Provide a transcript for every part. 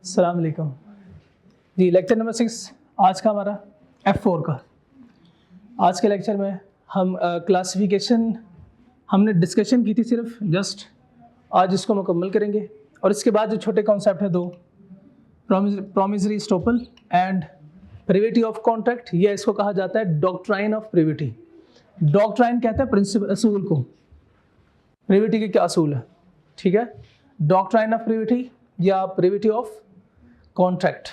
अस्सलाम वालेकुम जी। Lecture number 6 आज का हमारा F4 का। आज के लेक्चर में हम क्लासिफिकेशन हमने डिस्कशन की थी, सिर्फ जस्ट आज इसको मुकम्मल करेंगे। और इसके बाद जो छोटे कॉन्सेप्ट है दो, promissory estoppel and privity of contract, ये इसको कहा जाता है डॉक्ट्राइन ऑफ प्रिविटी। डॉक्ट्राइन कहता है प्रिंसिपल, असूल को। प्रिविटी के क्या असूल है, ठीक है। डॉक्ट्राइन ऑफ प्रिविटी या प्रिविटी ऑफ कॉन्ट्रैक्ट।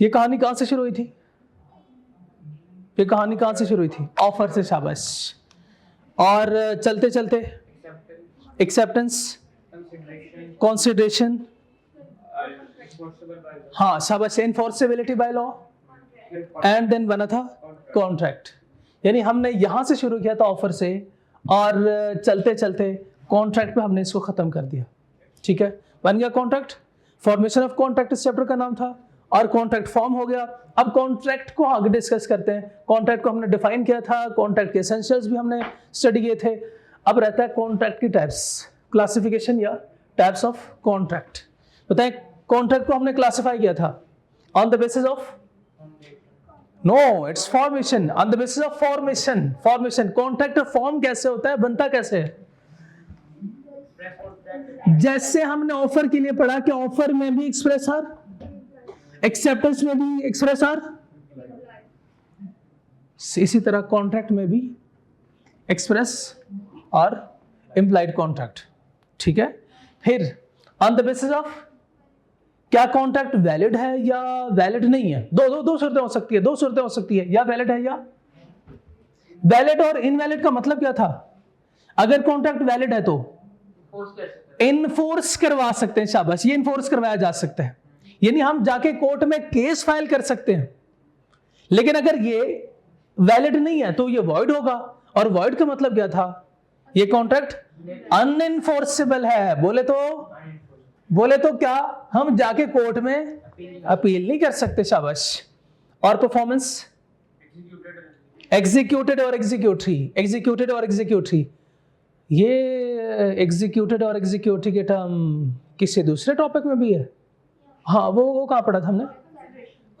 ये कहानी कहाँ से शुरू हुई थी? ये कहानी कहाँ से शुरू हुई थी? ऑफर से, शाबाश। और चलते चलते एक्सेप्टेंस, कंसिडरेशन, हाँ शाबाश, enforceability by law, and then बना था कॉन्ट्रैक्ट। यानी हमने यहाँ से शुरू किया था ऑफर से, और चलते चलते कॉन्ट्रैक्ट पे हमने इसको खत्म कर दिया, ठीक है। बन गया कॉन्ट्रैक्ट। फॉर्मेशन ऑफ कॉन्ट्रैक्ट इस चैप्टर का नाम था, और कॉन्ट्रैक्ट फॉर्म हो गया। अब कॉन्ट्रैक्ट को आगे डिस्कस करते हैं। कॉन्ट्रैक्ट को हमने डिफाइन किया था, कॉन्ट्रैक्ट के एसेंशियल्स भी हमने स्टडी किए थे। अब रहता है कॉन्ट्रैक्ट की टाइप्स, क्लासिफिकेशन या टाइप्स ऑफ कॉन्ट्रैक्ट। बताएं, कॉन्ट्रैक्ट को हमने क्लासिफाई किया था on the basis of, no its formation, on the basis of formation. Formation, contract form कैसे होता है, बनता कैसे है। जैसे हमने ऑफर के लिए पढ़ा कि ऑफर में भी एक्सप्रेस आर, एक्सेप्टेंस में भी एक्सप्रेस आर, इसी तरह कॉन्ट्रैक्ट में भी एक्सप्रेस और इंप्लाइड कॉन्ट्रैक्ट, ठीक है। फिर ऑन द बेसिस ऑफ, क्या कॉन्ट्रैक्ट वैलिड है या वैलिड नहीं है। दो सूरतें हो सकती है, दो सूरतें हो सकती है, या वैलिड है या वैलिड। और इनवैलिड का मतलब क्या था? अगर कॉन्ट्रैक्ट वैलिड है तो इनफोर्स करवा सकते हैं, शाबाश, ये इनफोर्स करवाया जा सकता है। यानी हम जाके कोर्ट में केस फाइल कर सकते हैं। लेकिन अगर ये वैलिड नहीं है तो ये वॉइड होगा। और वॉइड का मतलब क्या था? ये कॉन्ट्रैक्ट अनइनफोर्सेबल है। बोले तो क्या हम जाके कोर्ट में अपील नहीं कर सकते, शाबाश। और परफॉर्मेंस, एग्जीक्यूटेड और एग्जीक्यूटरी, एग्जीक्यूटेड और एग्जीक्यूटरी। ये एग्जीक्यूटेड और एग्जीक्यूटरी के टर्म किसी दूसरे टॉपिक में भी है। हाँ, वो कहाँ पढ़ा था हमने?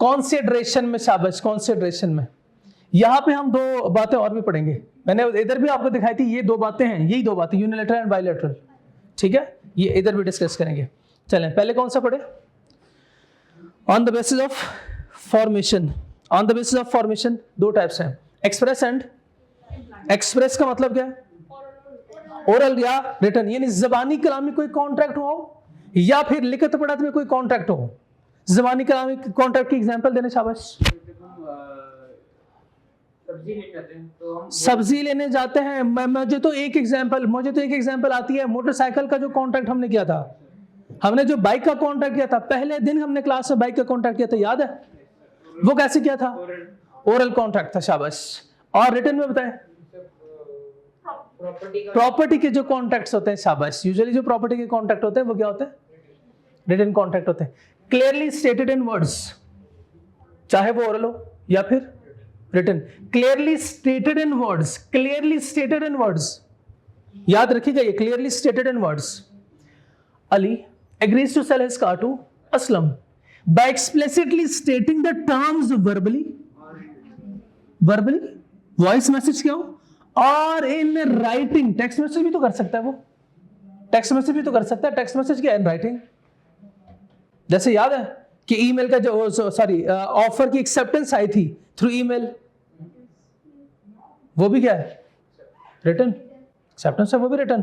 कॉन्सिडरेशन में, शाबाश, कॉन्सिडरेशन में। यहाँ पे हम दो बातें और भी पढ़ेंगे। मैंने इधर भी आपको दिखाई थी, ये दो बातें हैं, यही दो बातें, यूनिलैटरल एंड बायलैटरल, ठीक है। ये इधर भी डिस्कस करेंगे। चलें, पहले कौन सा पढ़े? On the basis of formation. On the basis of formation दो टाइप्स हैं, एक्सप्रेस एंड, एक्सप्रेस का मतलब क्या है? ओरल या रिटन, यानी जबानी कलामी कोई कॉन्ट्रैक्ट हो या फिर लिखित पढ़त में कोई कॉन्ट्रैक्ट हो। जबानी कलामी कॉन्ट्रैक्ट की एग्जांपल देने, शाबाश। सब्जी लेने जाते हैं, मुझे तो एक एग्जांपल आती है। मोटरसाइकिल का जो कॉन्ट्रैक्ट हमने किया था, हमने जो बाइक का कॉन्ट्रैक्ट किया था, पहले दिन हमने क्लास में बाइक का कॉन्ट्रैक्ट किया था, याद है? वो कैसे किया था? ओरल कॉन्ट्रैक्ट था, शाबाश। और रिटन में बताएं, प्रॉपर्टी के जो कॉन्ट्रैक्ट्स होते हैं, शाबाश। यूजुअली जो प्रॉपर्टी के कॉन्ट्रैक्ट होते हैं वो क्या होते हैं? रिटन कॉन्ट्रैक्ट होते हैं। क्लियरली स्टेटेड इन वर्ड्स, चाहे वो ओरल हो या फिर written. Clearly stated in words, clearly stated in words, याद रखिएगा ये, clearly stated in words. Ali agrees to sell his car to Aslam by explicitly stating the terms verbally, voice message क्या हो, और इन राइटिंग, टेक्स्ट मैसेज भी तो कर सकता है वो, टेक्स्ट मैसेज भी तो कर सकता है। टेक्स्ट मैसेज क्या है? In writing. जैसे याद है कि ईमेल का जो ऑफर की एक्सेप्टेंस आई थी थ्रू ईमेल, वो भी क्या है? रिटन। एक्सेप्टेंस है, वो भी रिटन।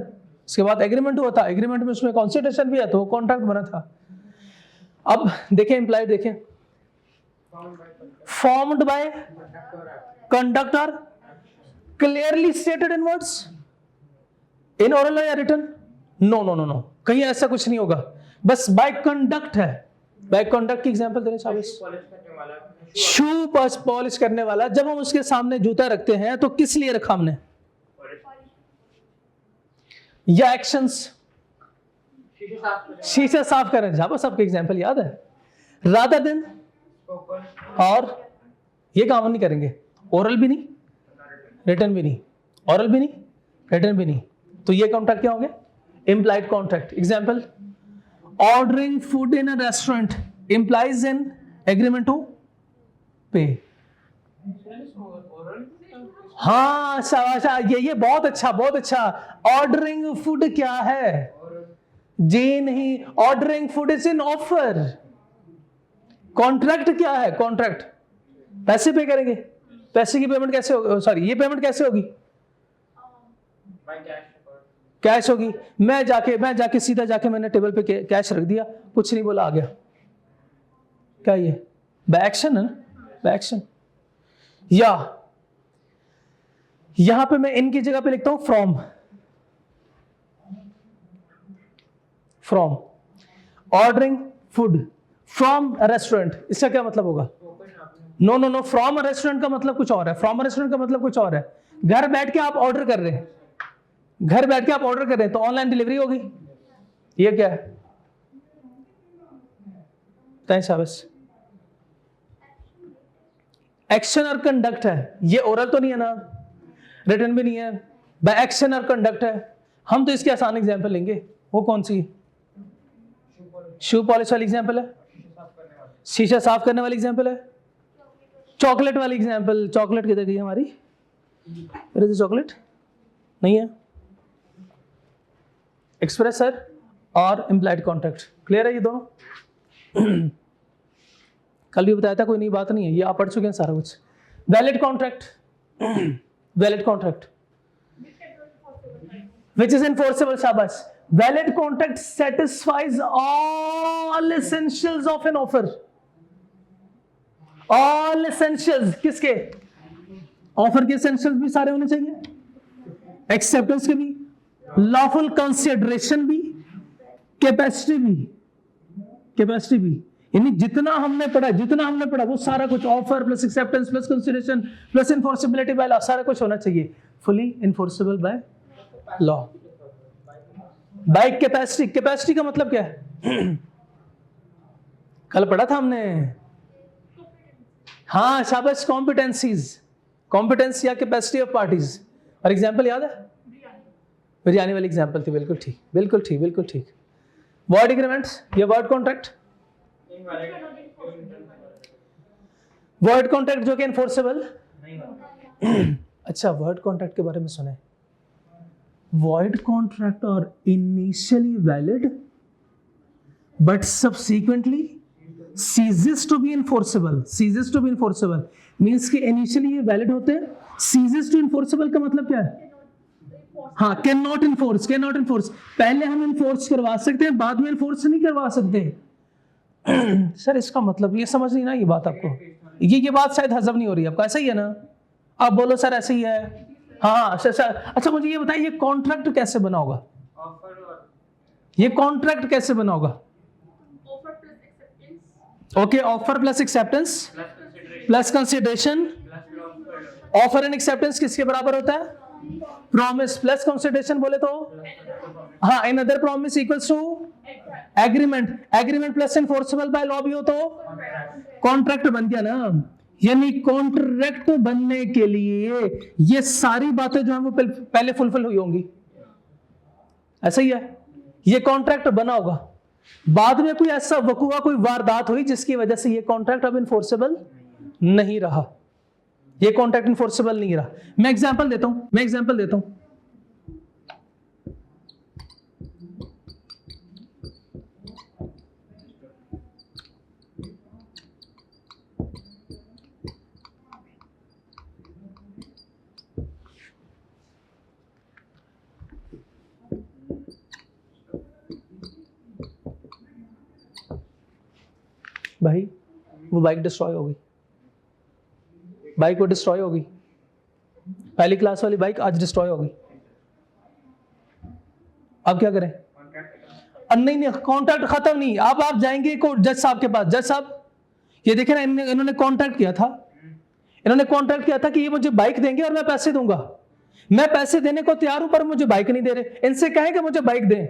उसके बाद एग्रीमेंट हुआ था, एग्रीमेंट में उसमें कंसिडरेशन भी है, तो कॉन्ट्रैक्ट बना था। अब देखें इंप्लाइड, देखें, फॉर्म्ड बाय कंडक्ट और clearly stated in words, in oral या रिटन। नो, कहीं ऐसा कुछ नहीं होगा, बस बाय कंडक्ट है। बाय कंडक्ट की एग्जांपल देने, शाबाश। शू पॉलिश करने वाला, जब हम उसके सामने जूता रखते हैं तो किस लिए रखा हमने? या एक्शंस, शीशे साफ करें, जाबा सबके एग्जांपल याद है। रादर देन, और ये काम नहीं करेंगे। ओरल भी नहीं, रिटन भी नहीं, ओरल भी नहीं, रिटन भी नहीं, तो ये कॉन्ट्रैक्ट क्या होंगे? Implied contract. Example, Ordering food in a restaurant implies an agreement to pay. हाँ शाबाश, ये बहुत अच्छा, बहुत अच्छा. ऑर्डरिंग फूड क्या है? जी नहीं, ordering food is in offer. Contract क्या है? कॉन्ट्रैक्ट पैसे पे करेंगे. पैसे की पेमेंट कैसे होगी? सॉरी, ये पेमेंट कैसे होगी? कैश होगी. मैं जाके सीधा जाके मैंने टेबल पे कैश रख दिया, कुछ नहीं बोला, आ गया. क्या ये बाय एक्शन है ना? By action. या यहां पे मैं इनकी जगह पे लिखता हूं from. From ordering food from restaurant, इसका क्या मतलब होगा? नो, फ्रॉम रेस्टोरेंट का मतलब कुछ और है. फ्रॉम रेस्टोरेंट का मतलब कुछ और है. घर बैठ के आप ऑर्डर कर रहे हैं, घर बैठ के आप ऑर्डर कर रहे हैं, तो ऑनलाइन डिलीवरी होगी. ये क्या है? बताएं शाबाश. एक्शन और कंडक्ट है. ये ओरल तो नहीं है ना, रिटन भी नहीं है, बाय एक्शन और कंडक्ट है. हम तो इसकी आसान एग्जांपल लेंगे. वो कौन सी? शू पॉलिश वाली एग्जांपल है, शीशा साफ करने वाली एग्जांपल है, चॉकलेट वाली एग्जांपल. चॉकलेट किधर गई हमारी? चॉकलेट नहीं है. एक्सप्रेसर और इम्प्लाइड कॉन्ट्रैक्ट. क्लियर है ये दोनों? कल भी बताया था, कोई नई बात नहीं है, ये आप पढ़ चुके हैं सारा कुछ. Valid contract, valid contract which is enforceable. शाबाश. Valid contract satisfies all essentials of an offer. All essentials किसके? ऑफर के essentials भी सारे होने चाहिए, एक्सेप्टेंस के भी, लॉफुल कंसिडरेशन भी, कैपेसिटी भी. कैपेसिटी भी यानी जितना हमने पढ़ा वो सारा कुछ, offer plus acceptance plus consideration plus enforceability by law, सारा कुछ होना चाहिए. Fully enforceable by law. By capacity. Capacity का मतलब क्या है? कल पढ़ा था हमने. हाँ शाबाश, कॉम्पिटेंसीज. कॉम्पिटेंस या कैपेसिटी ऑफ पार्टीज. और एग्जांपल याद है? बिरयानी वाली एग्जांपल थी. बिल्कुल ठीक, बिल्कुल ठीक, बिल्कुल ठीक. वर्ड एग्रीमेंट्स या वर्ड कॉन्ट्रैक्ट. वर्ड कॉन्ट्रैक्ट जो कि एनफोर्सेबल. अच्छा, वर्ड कॉन्ट्रैक्ट के बारे में सुने. void contract are initially valid but subsequently ceases to be enforceable. ceases to be enforceable means कि initially ये valid होते हैं. ceases to enforceable का मतलब क्या है? हाँ, cannot enforce. पहले हम enforce करवा सकते हैं, बाद में enforce नहीं करवा सकते. सर इसका मतलब ये समझ नहीं ना, ये बात आपको, ये बात शायद हजम नहीं हो रही आपको. ऐसा ही है ना? आप बोलो सर ऐसे ही है. हाँ अच्छा मुझे ये बताइए, ये कॉन्ट्रैक्ट कैसे बना होगा? ये कॉन्ट्रैक्ट कैसे बना होगा? Okay, offer plus acceptance plus consideration. Offer and acceptance किसके बराबर होता है? प्रॉमिस प्लस कंसिडरेशन बोले तो हाँ, in other promise equals to agreement. Agreement plus enforceable by law भी हो तो कॉन्ट्रैक्ट बन गया ना. यानी कॉन्ट्रैक्ट बनने के लिए ये सारी बातें जो है वो पहले फुलफिल हुई होंगी. ऐसा ही है. ये कॉन्ट्रैक्ट बना होगा, बाद में कोई ऐसा वकुआ, कोई वारदात हुई जिसकी वजह से ये कॉन्ट्रैक्ट अब इन्फोर्सेबल नहीं रहा. ये कॉन्ट्रैक्ट इन्फोर्सेबल नहीं रहा. मैं एग्जांपल देता हूं. भाई वो बाइक डिस्ट्रॉय हो गई, बाइक वो डिस्ट्रॉय हो गई, पहली क्लास वाली बाइक आज डिस्ट्रॉय हो गई. अब क्या करें? नहीं, कॉन्ट्रैक्ट खत्म नहीं. अब आप जाएंगे कोर्ट, जज साहब के पास. जज साहब ये देखे ना, इन्होंने कॉन्ट्रैक्ट किया था कि ये मुझे बाइक देंगे और मैं पैसे दूंगा. मैं पैसे देने को तैयार हूं पर मुझे बाइक नहीं दे रहे. इनसे कहें कि मुझे बाइक दें.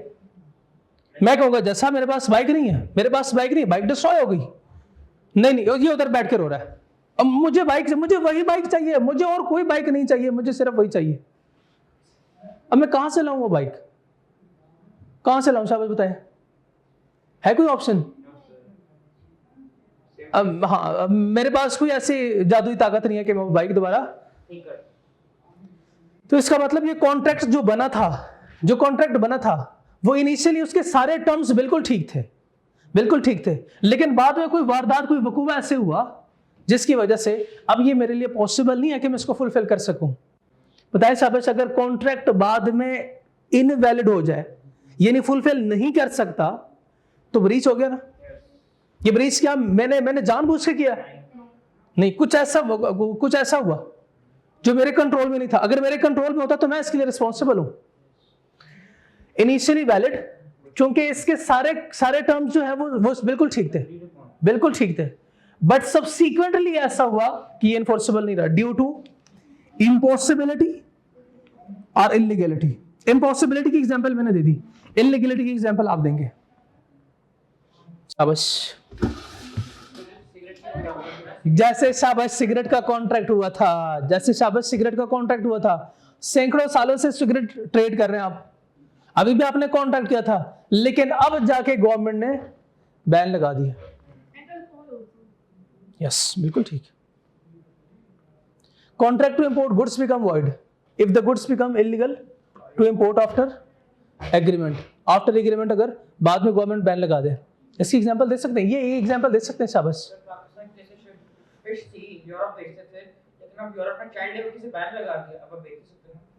मैं कहूंगा जज साहब मेरे पास बाइक नहीं है, बाइक डिस्ट्रॉय हो गई. नहीं, ये उधर बैठ के रो रहा है. अब मुझे वही बाइक चाहिए, मुझे और कोई बाइक नहीं चाहिए, मुझे सिर्फ वही चाहिए. अब मैं कहां से लाऊं वो बाइक? कहां से लाऊं? शाबाश बताएं. है कोई ऑप्शन? हाँ, मेरे पास कोई ऐसी जादुई ताकत नहीं है कि मैं बाइक दोबारा। तो इसका मतलब ये कॉन्ट्रैक्ट जो बना था, जो कॉन्ट्रैक्ट बना था वो इनिशियली उसके सारे टर्म्स बिल्कुल ठीक थे, बिल्कुल ठीक थे, लेकिन बाद में कोई वारदात, कोई वकूआ ऐसे हुआ जिसकी वजह से अब ये मेरे लिए पॉसिबल नहीं है कि मैं इसको फुलफिल कर सकूं। बताए शाबाश, अगर कॉन्ट्रैक्ट बाद में इनवैलिड हो जाए, यानी फुलफिल नहीं कर सकता, तो ब्रीच हो गया ना। ये ब्रीच क्या मैंने जानबूझ के किया? नहीं, कुछ ऐसा हुआ जो मेरे कंट्रोल में नहीं था। अगर मेरे कंट्रोल में होता तो मैं इसके लिए रिस्पॉन्सिबल हूं। इनिशियली वैलिड, क्योंकि इसके सारे टर्म्स जो है वो बिल्कुल ठीक थे, बिल्कुल ठीक थे, बट सब्सीक्वेंटली ऐसा हुआ कि ये इनफोर्सेबल नहीं रहा ड्यू टू इम्पॉसिबिलिटी और इलीगलिटी। इम्पॉसिबिलिटी की एग्जांपल मैंने दे दी, इलीगलिटी की एग्जांपल आप देंगे। शाबाश, जैसे शाबाश सिगरेट का कॉन्ट्रैक्ट हुआ था, जैसे शाबाश सिगरेट का कॉन्ट्रैक्ट हुआ था, सैकड़ों सालों से सिगरेट ट्रेड कर रहे हैं आप, अभी भी आपने कॉन्ट्रैक्ट किया था, लेकिन अब जाके गवर्नमेंट ने बैन लगा दिया। यस, बिल्कुल ठीक। Contract to import goods become void if the goods become illegal to import after agreement. After agreement अगर बाद में गवर्नमेंट बैन लगा दे, इसकी एग्जांपल दे सकते हैं, ये एग्जांपल दे सकते हैं। शाबाश,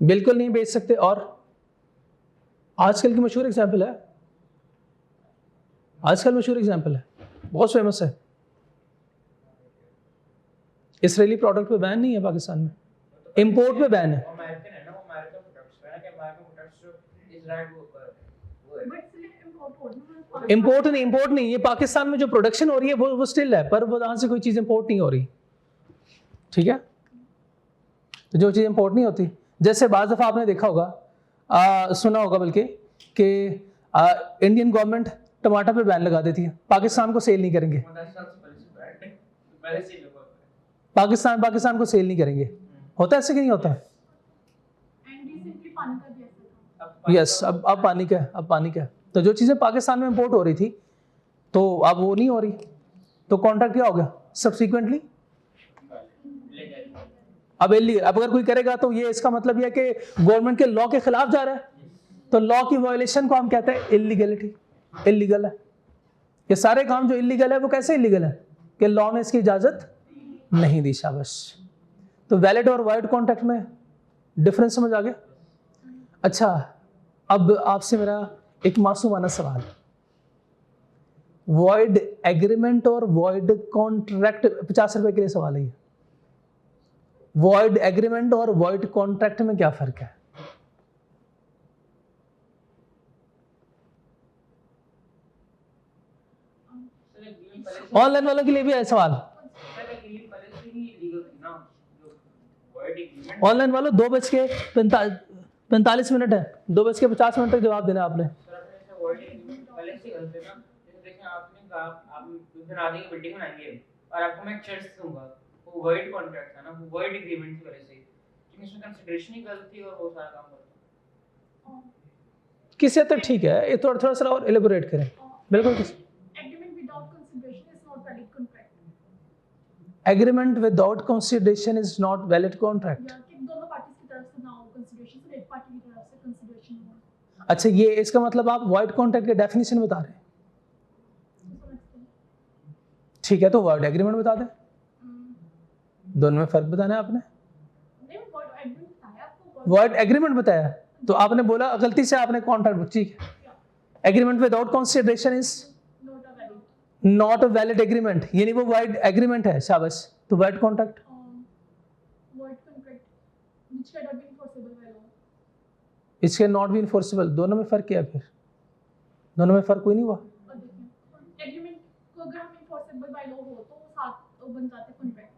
बिल्कुल नहीं बेच सकते। और आजकल की मशहूर एग्जांपल है, आजकल मशहूर एग्जांपल है, बहुत फेमस है। इसराइली प्रोडक्ट पे बैन नहीं है पाकिस्तान में, इंपोर्ट पे बैन है। इंपोर्ट नहीं, ये पाकिस्तान में जो प्रोडक्शन हो रही है वो स्टिल है, पर वो वहां से कोई चीज इंपोर्ट नहीं हो रही, ठीक है। तो जो चीज इंपोर्ट नहीं होती, जैसे बाज़ दफा आपने देखा होगा, सुना होगा बल्कि, कि इंडियन गवर्नमेंट टमाटर पे बैन लगा देती है, पाकिस्तान को सेल नहीं करेंगे, पाकिस्तान को सेल नहीं करेंगे। होता है ऐसे कि नहीं होता? यस, अब पानी का है, अब पानी का है। तो जो चीजें पाकिस्तान में इंपोर्ट हो रही थी तो अब वो नहीं हो रही, तो कॉन्ट्रैक्ट क्या हो गया सब्सिक्वेंटली अब अगर कोई करेगा तो ये इसका मतलब ये है कि गवर्नमेंट के लॉ के खिलाफ जा रहा है, तो लॉ की वायलेशन को हम कहते हैं इलीगलिटी, इलीगल है। ये सारे काम जो इलीगल है वो कैसे इलीगल है कि लॉ ने इसकी इजाजत नहीं दी। शाबाश, तो वैलिड और वाइड कॉन्ट्रैक्ट में डिफरेंस समझ आ गया। अच्छा, अब आपसे मेरा एक मासूमाना सवाल, वॉइड एग्रीमेंट और वॉइड कॉन्ट्रैक्ट, 50 रुपए के लिए सवाल है। वॉइड एग्रीमेंट और वॉइड कॉन्ट्रैक्ट में क्या फर्क है? ऑनलाइन वालों के लिए भी है सवाल। ऑनलाइन वालों 2:45 है, 2:50 तक जवाब देना आपने। और आपको मैं चर्च दूंगा, वो वॉइड कॉन्ट्रैक्ट था ना, वो वॉइड एग्रीमेंट की वजह से, क्योंकि इसमें कंसीडरेशन ही गलत थी और वो सारा काम करता। किसी हद तक ठीक है, ये थोड़ा सा और एलिबोरेट करें। बिल्कुल, agreement without consideration is not valid contract. Agreement without consideration is not valid contract. दोनों पार्टीज की तरफ से ना हो कंसीडरेशन, सिर्फ एक पार्टी की तरफ से कंसीडरेशन हो। अच्छा, ये इसका मतलब आप वॉइड कॉन्ट्रैक्ट की डेफिनेशन बता रहे हैं? ठीक है, तो वॉइड एग्रीमेंट बता दें। दोनों में फर्क बताना है आपने। वॉइड एग्रीमेंट बताया तो आपने बोला गलती से आपने कॉन्ट्रैक्ट, ठीक है। Agreement without consideration is not a valid agreement, यानी वो वॉइड एग्रीमेंट है। शाबाश, तो void contract it's can not be enforceable. दोनों में फर्क क्या है? फिर दोनों में फर्क कोई नहीं हुआ। एग्रीमेंट को अगर हम इनफोर्सेबल बाय लॉ हो तो साथ बन जाते हैं कॉन्ट्रैक्ट।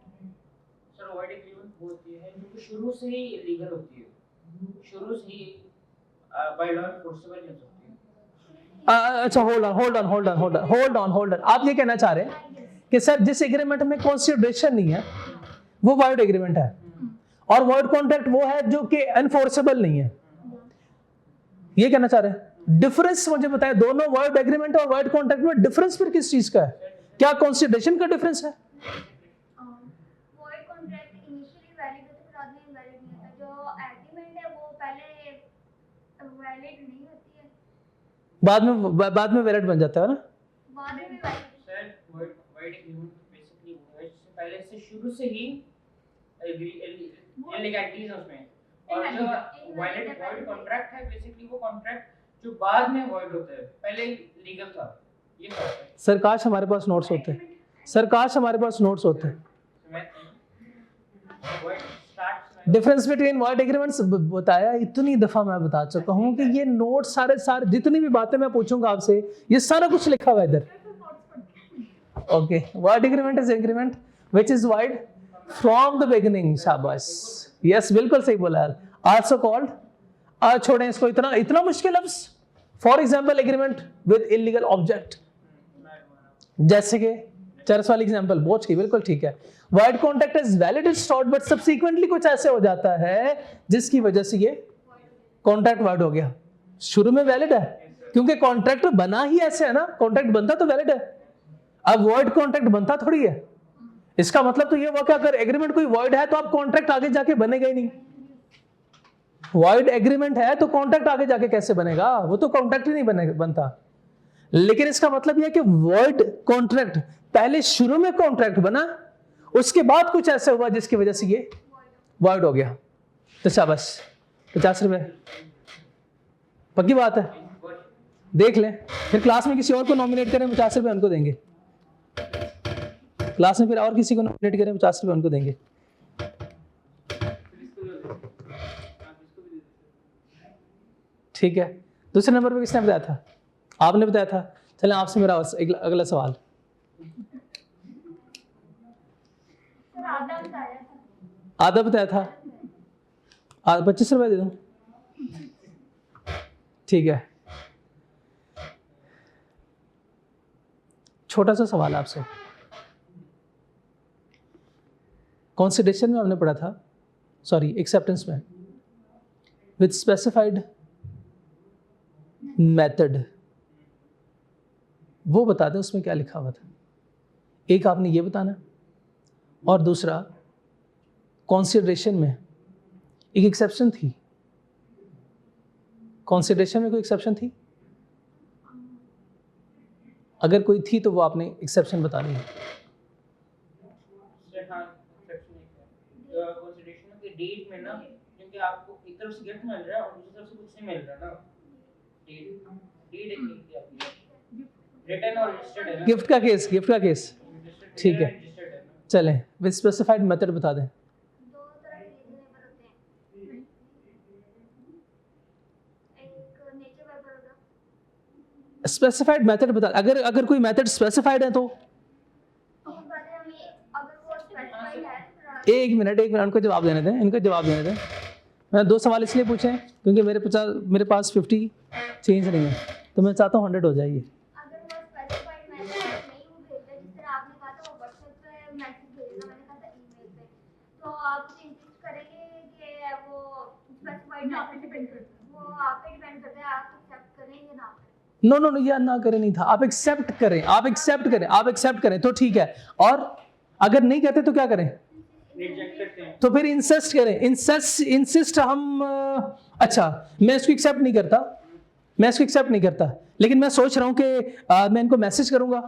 सर, वॉइड एग्रीमेंट वो होती है जो शुरू से ही इलीगल होती है, शुरू से ही बाय लॉ इनफोर्सेबल नहीं होती है। अच्छा, होल्ड ऑन। आप ये कहना चाह रहे हैं कि सर जिस एग्रीमेंट में कंसीडरेशन नहीं है वो वॉइड एग्रीमेंट है, और वॉइड कॉन्ट्रैक्ट वो है जो कि एनफोर्सेबल नहीं है, ये कहना चाह रहे हैं? डिफरेंस मुझे बताया, दोनों वर्ड एग्रीमेंट और वर्ड कॉन्ट्रैक्ट में डिफरेंस फिर किस चीज का है? क्या कंसीडरेशन का डिफरेंस है? वर्ड कॉन्ट्रैक्ट इनिशियली वैलिड होता है, बाद में वैलिड नहीं होता। जो एग्रीमेंट है वो पहले वैलिड नहीं होती है, बाद में वैलिड बन जाता है ना? बाद में भी valid. Sir word agreement basically वो है जिससे पहले से शुरू से ही इलीगैलिटीज है उसमें, और जो वैलिड वर्ड कॉन्ट्रैक्ट है बेसिकली वो कॉन्ट्रैक्ट जो बाद में वॉइड होता है, पहले लीगल था। ये फर्क है। सर काश हमारे पास नोट्स होते, सर काश हमारे पास नोट्स होते। डिफरेंस बिटवीन वर्ड एग्रीमेंट्स बताया, इतनी दफा मैं बता चुका हूँ कि ये नोट्स सारे जितनी भी बातें मैं पूछूंगा आपसे, ये सारा कुछ लिखा हुआ है इधर। Okay, word agreement is agreement which is wide from the beginning. शाबाश, यस बिल्कुल सही बोला यार। आल्सो कॉल्ड, छोड़ें इसको, इतना मुश्किल लफ्ज। For example agreement with illegal object, जैसे कि चर्च वाली एग्जाम्पल बोझ की, बिल्कुल ठीक है। Void contract is valid is stored, but subsequently कुछ ऐसे हो जाता है जिसकी वजह से ये कॉन्ट्रैक्ट वर्ड हो गया। शुरू में वैलिड है क्योंकि कॉन्ट्रैक्ट बना ही ऐसे है ना, कॉन्ट्रैक्ट बनता तो वैलिड है। अब वर्ड कॉन्ट्रैक्ट बनता थोड़ी है। इसका मतलब तो ये हुआ कि अगर एग्रीमेंट कोई वर्ड है तो आप कॉन्ट्रैक्ट आगे जाके बनेगा ही नहीं। वर्ड एग्रीमेंट है तो कॉन्ट्रैक्ट आगे जाके कैसे बनेगा? वो तो कॉन्ट्रैक्ट ही नहीं बनता। लेकिन इसका मतलब यह कि वर्ड कॉन्ट्रैक्ट पहले शुरू में कॉन्ट्रैक्ट बना, उसके बाद कुछ ऐसा हुआ जिसकी वजह से ये वर्ड हो गया। तो शाबाश, 50 रुपए पक्की बात है, देख लें। फिर क्लास में किसी और को नॉमिनेट करें, 50 रुपए उनको देंगे। क्लास में फिर और किसी को नॉमिनेट करें, 50 रुपए उनको देंगे। ठीक है, दूसरे नंबर पे किसने बताया था? आपने बताया था। चलें आपसे मेरा अगला सवाल। आधा बताया था, 25 रुपए दे दूं? ठीक है, छोटा सा सवाल आपसे। कंसिडरेशन में हमने पढ़ा था, सॉरी एक्सेप्टेंस में, विद स्पेसिफाइड मेथड, वो बता दें उसमें क्या लिखा हुआ था। एक आपने ये बताना, और दूसरा कंसिडरेशन में एक एक्सेप्शन थी। कंसिडरेशन में कोई एक्सेप्शन थी? अगर कोई थी तो वो आपने एक्सेप्शन बतानी है। डेट में ना, क्योंकि आपको एक तरफ से गिफ्ट मिल रहा है और दूसरी तरफ से कुछ नहीं मिल रहा ना। डेट रिटर्न और रजिस्टर्ड है ना। गिफ्ट का केस ठीक है। चलें, विद स्पेसिफाइड मेथड बता दें। दो तरह के रीजनेबल होते हैं, एक नेचर वर्बल होगा। स्पेसिफाइड मेथड बता, अगर कोई मेथड स्पेसिफाइड है तो अगर वो स्पेसिफाइड है, एक मिनट उनको जवाब देने दें, इनको जवाब देने दें। मैं 2 सवाल इसलिए पूछे क्योंकि मेरे पास 50 चेंज नहीं है, तो मैं चाहता हूँ 100 हो जाइए। अगर वो स्पेसिफाइड मैसेज नहीं वो भेजता, जिस तरह आपने कहा था वो व्हाट्सएप पे मैसेज भेजेगा, मैंने कहा था ईमेल पे, तो आप इंसिस्ट करेंगे कि वो स्पेसिफाइड आप पे डिपेंड करता है। वो आप पे डिपेंड करता है, आप एक्सेप्ट करें या ना करें। नो या ना करें नहीं था, आप एक्सेप्ट करें तो ठीक है, और अगर नहीं कहते तो क्या करें? रिजेक्ट करते हैं। तो फिर इंसिस्ट करें। इंसिस्ट हम अच्छा, मैं इसको एक्सेप्ट नहीं करता, लेकिन मैं सोच रहा हूँ कि मैं इनको मैसेज करूंगा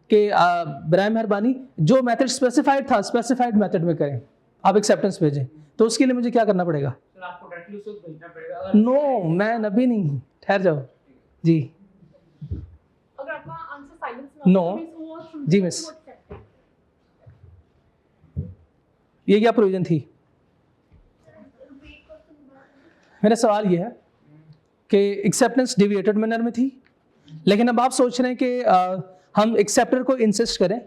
कि बराए मेहरबानी जो मेथड स्पेसिफाइड था स्पेसिफाइड मेथड में करें, आप एक्सेप्टेंस भेजें। तो उसके लिए मुझे क्या करना पड़ेगा? सर आपको डायरेक्टली उसको भेजना पड़ेगा। नो, मैं नबी नहीं, ठहर जाओ जी। अगर आपका आंसर साइलेंस में No. जी, मिस। ये क्या प्रोविजन थी? मेरा सवाल ये है कि एक्सेप्टेंस डिविएटेड मैनर में थी, लेकिन अब आप सोच रहे हैं कि हम एक्सेप्टर को इंसिस्ट करें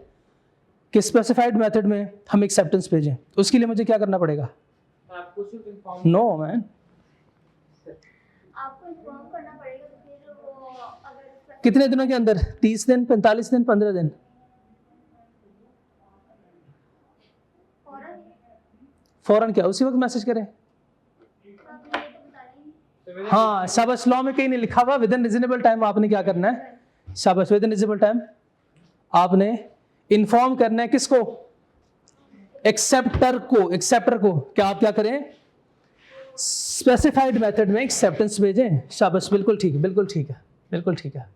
कि स्पेसिफाइड मेथड में हम एक्सेप्टेंस भेजें। उसके लिए मुझे क्या करना पड़ेगा? आपको सिर्फ इन्फॉर्म नो मैन, आपको इन्फॉर्म करना पड़ेगा। तो फिर वो अगर कितने दिनों के अंदर? 30 दिन, 45 दिन, 15 दिन? फौरन क्या उसी वक्त मैसेज करें? आप ये तो बता देंगे। हाँ शाबाश, लॉ में कहीं नहीं लिखा हुआ विद इन रिजनेबल टाइम आपने क्या करना है, शाबाश, विद इन रिजनेबल टाइम आपने इन्फॉर्म करना है किसको, एक्सेप्टर को क्या आप क्या करें, स्पेसिफाइड मेथड में एक्सेप्टेंस भेजें। शाबाश, बिल्कुल ठीक है, बिल्कुल ठीक है, बिल्कुल ठीक है।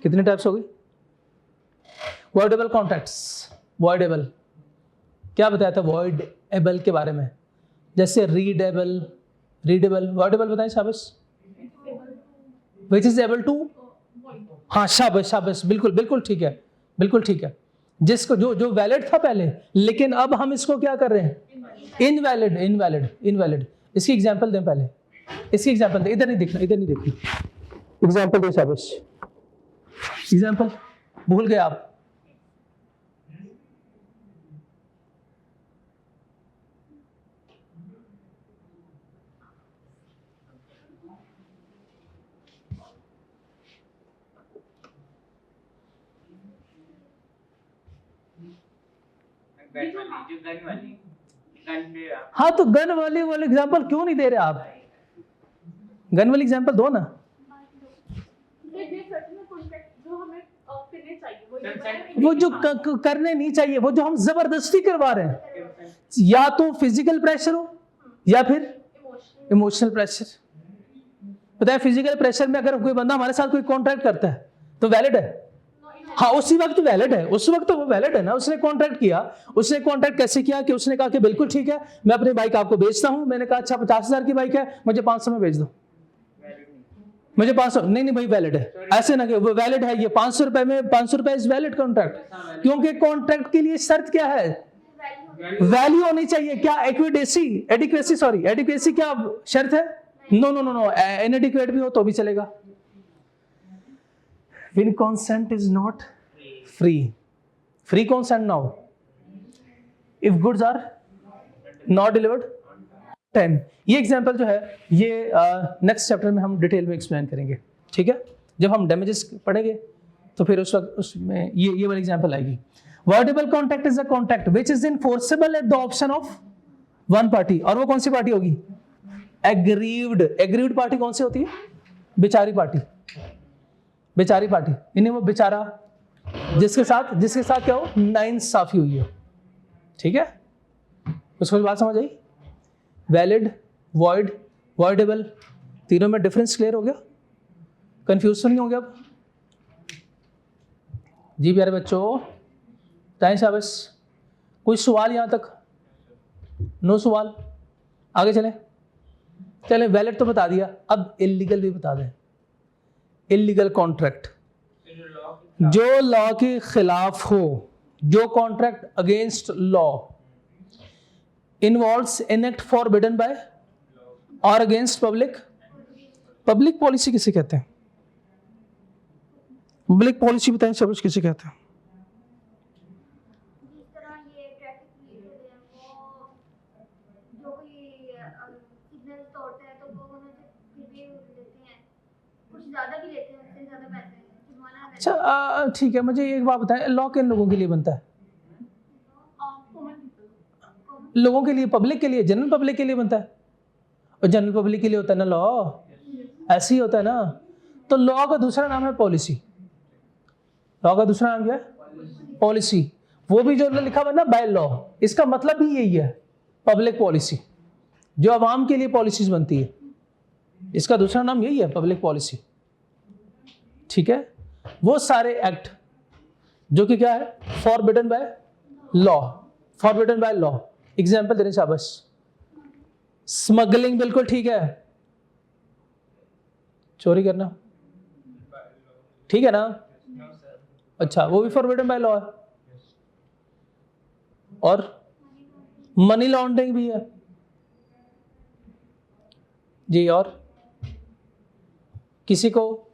कितने टाइप्स हो गई, वॉइडेबल कॉन्ट्रैक्ट्स, वॉइडेबल क्या बताया था वॉइडेबल के बारे में, जैसे रीडेबल, वॉइडेबल बताएं शाबाश, विच इज एबल टू, हाँ शाबाश शाबाश, बिल्कुल बिल्कुल ठीक है, बिल्कुल ठीक है, जिसको जो वैलिड था पहले, लेकिन अब हम इसको क्या कर रहे हैं, इनवैलिड। इसकी एग्जांपल दें पहले, इसकी एग्जांपल दें, इधर नहीं देखना, एग्जांपल दें शाबाश, एग्जांपल भूल गए आप, हाँ तो गन वाले एग्जांपल क्यों नहीं दे रहे आप, गन वाली एग्जांपल दो ना। जो हमें करने चाहिए वो जो करने नहीं चाहिए, वो जो हम जबरदस्ती करवा रहे हैं, या तो फिजिकल प्रेशर हो या फिर इमोशनल प्रेशर। पता है फिजिकल प्रेशर में अगर कोई बंदा हमारे साथ कोई कॉन्ट्रैक्ट करता है तो वैलिड है, हाँ उसी वक्त वैलिड है, उस वक्त तो वो वैलिड है ना, उसने कॉन्ट्रैक्ट किया। उसने कॉन्ट्रैक्ट कैसे किया कि उसने कहा कि बिल्कुल ठीक है मैं अपनी बाइक आपको बेचता हूं, मैंने कहा अच्छा 50,000 की बाइक है मुझे 500 में बेच दो, मुझे 500, नहीं भाई वैलिड है, ऐसे ना कि वो वैलिड है, ये 500 रुपए में 500 रुपए इज वैलिड कॉन्ट्रैक्ट, क्योंकि कॉन्ट्रैक्ट के लिए शर्त क्या है, वैल्यू होनी चाहिए, क्या एडिक्वेसी क्या शर्त है, नो इनएडिक्वेट भी हो तो भी चलेगा। When consent is not free consent now, if goods are not delivered 10, ये एग्जांपल जो है ये नेक्स्ट चैप्टर में हम डिटेल में एक्सप्लेन करेंगे, ठीक है, जब हम डैमेजेस पढ़ेंगे तो फिर उस वक्त उसमें ये वाली एग्जांपल आएगी। Voidable contract is a contract which is enforceable at the option of one party, और वो कौन सी पार्टी होगी, एग्रीव्ड पार्टी कौन सी होती है, बेचारी पार्टी, इन्हें वो बेचारा जिसके साथ क्या हो नाइंसाफी हुई है, ठीक है, उसको बात समझ आई। वैलिड, वॉइड, वॉइडेबल, तीनों में डिफरेंस क्लियर हो गया, कंफ्यूज तो नहीं हो गया अब जी प्यारे बच्चों, टाइम शाबाश, कोई सवाल यहां तक, नो सवाल, आगे चले वैलिड तो बता दिया, अब इलीगल भी बता दें। इलीगल कॉन्ट्रैक्ट जो लॉ के खिलाफ हो, जो contract against law, involves an act forbidden bye और अगेंस्ट पब्लिक पॉलिसी किसे कहते हैं, पब्लिक पॉलिसी बताएं सब किसे कहते हैं। जिस तरह ये ट्रैफिक पुलिस है वो जो कोई सिग्नल तोड़ते हैं तो वो उन्हें फिर भी लेते हैं, कुछ ज़्यादा भी लेते हैं, उससे ज़्यादा पैसे जुर्माना है। अच्छा ठीक है, मुझे एक बात बताएं, लॉ किन लोगों के लिए बनता है, लोगों के लिए, पब्लिक के लिए, जनरल पब्लिक के लिए बनता है, और जनरल पब्लिक के लिए होता है ना लॉ, ऐसे ही होता है ना। तो लॉ का दूसरा नाम है पॉलिसी, लॉ का दूसरा नाम क्या है, पॉलिसी, वो भी जो लिखा हुआ है ना बाय लॉ, इसका मतलब भी यही है, पब्लिक पॉलिसी, जो आवाम के लिए पॉलिसीज बनती है, इसका दूसरा नाम यही है पब्लिक पॉलिसी, ठीक है। वो सारे एक्ट जो कि क्या है, फॉरबिडन बाय लॉ, एग्जाम्पल देने शाबाश, स्मगलिंग बिल्कुल ठीक है, चोरी करना ठीक है ना, अच्छा वो भी फॉरबिडन बाय लॉ है, और मनी लॉन्ड्रिंग भी है जी, और किसी को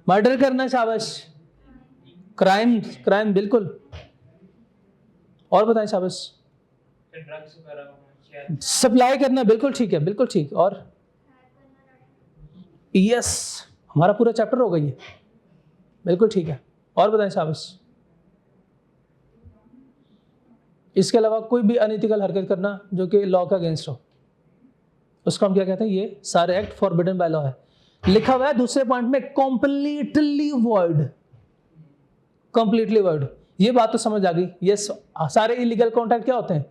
मर्डर करना शाबाश, क्राइम बिल्कुल, और बताएं शाबाश, सप्लाई करना बिल्कुल ठीक है, बिल्कुल ठीक, और यस हमारा पूरा चैप्टर हो गई है, बिल्कुल ठीक है, और बताएं शाबाश, इसके अलावा कोई भी अनइथिकल हरकत करना जो कि लॉ का अगेंस्ट हो, उसको हम क्या कहते हैं? ये सारे एक्ट फॉरबिडन बाय लॉ है। लिखा हुआ है दूसरे पॉइंट में कंप्लीटली वॉइड, कंप्लीटली वॉइड। ये बात तो समझ आ गई। ये सारे इलीगल कॉन्ट्रैक्ट क्या होते हैं?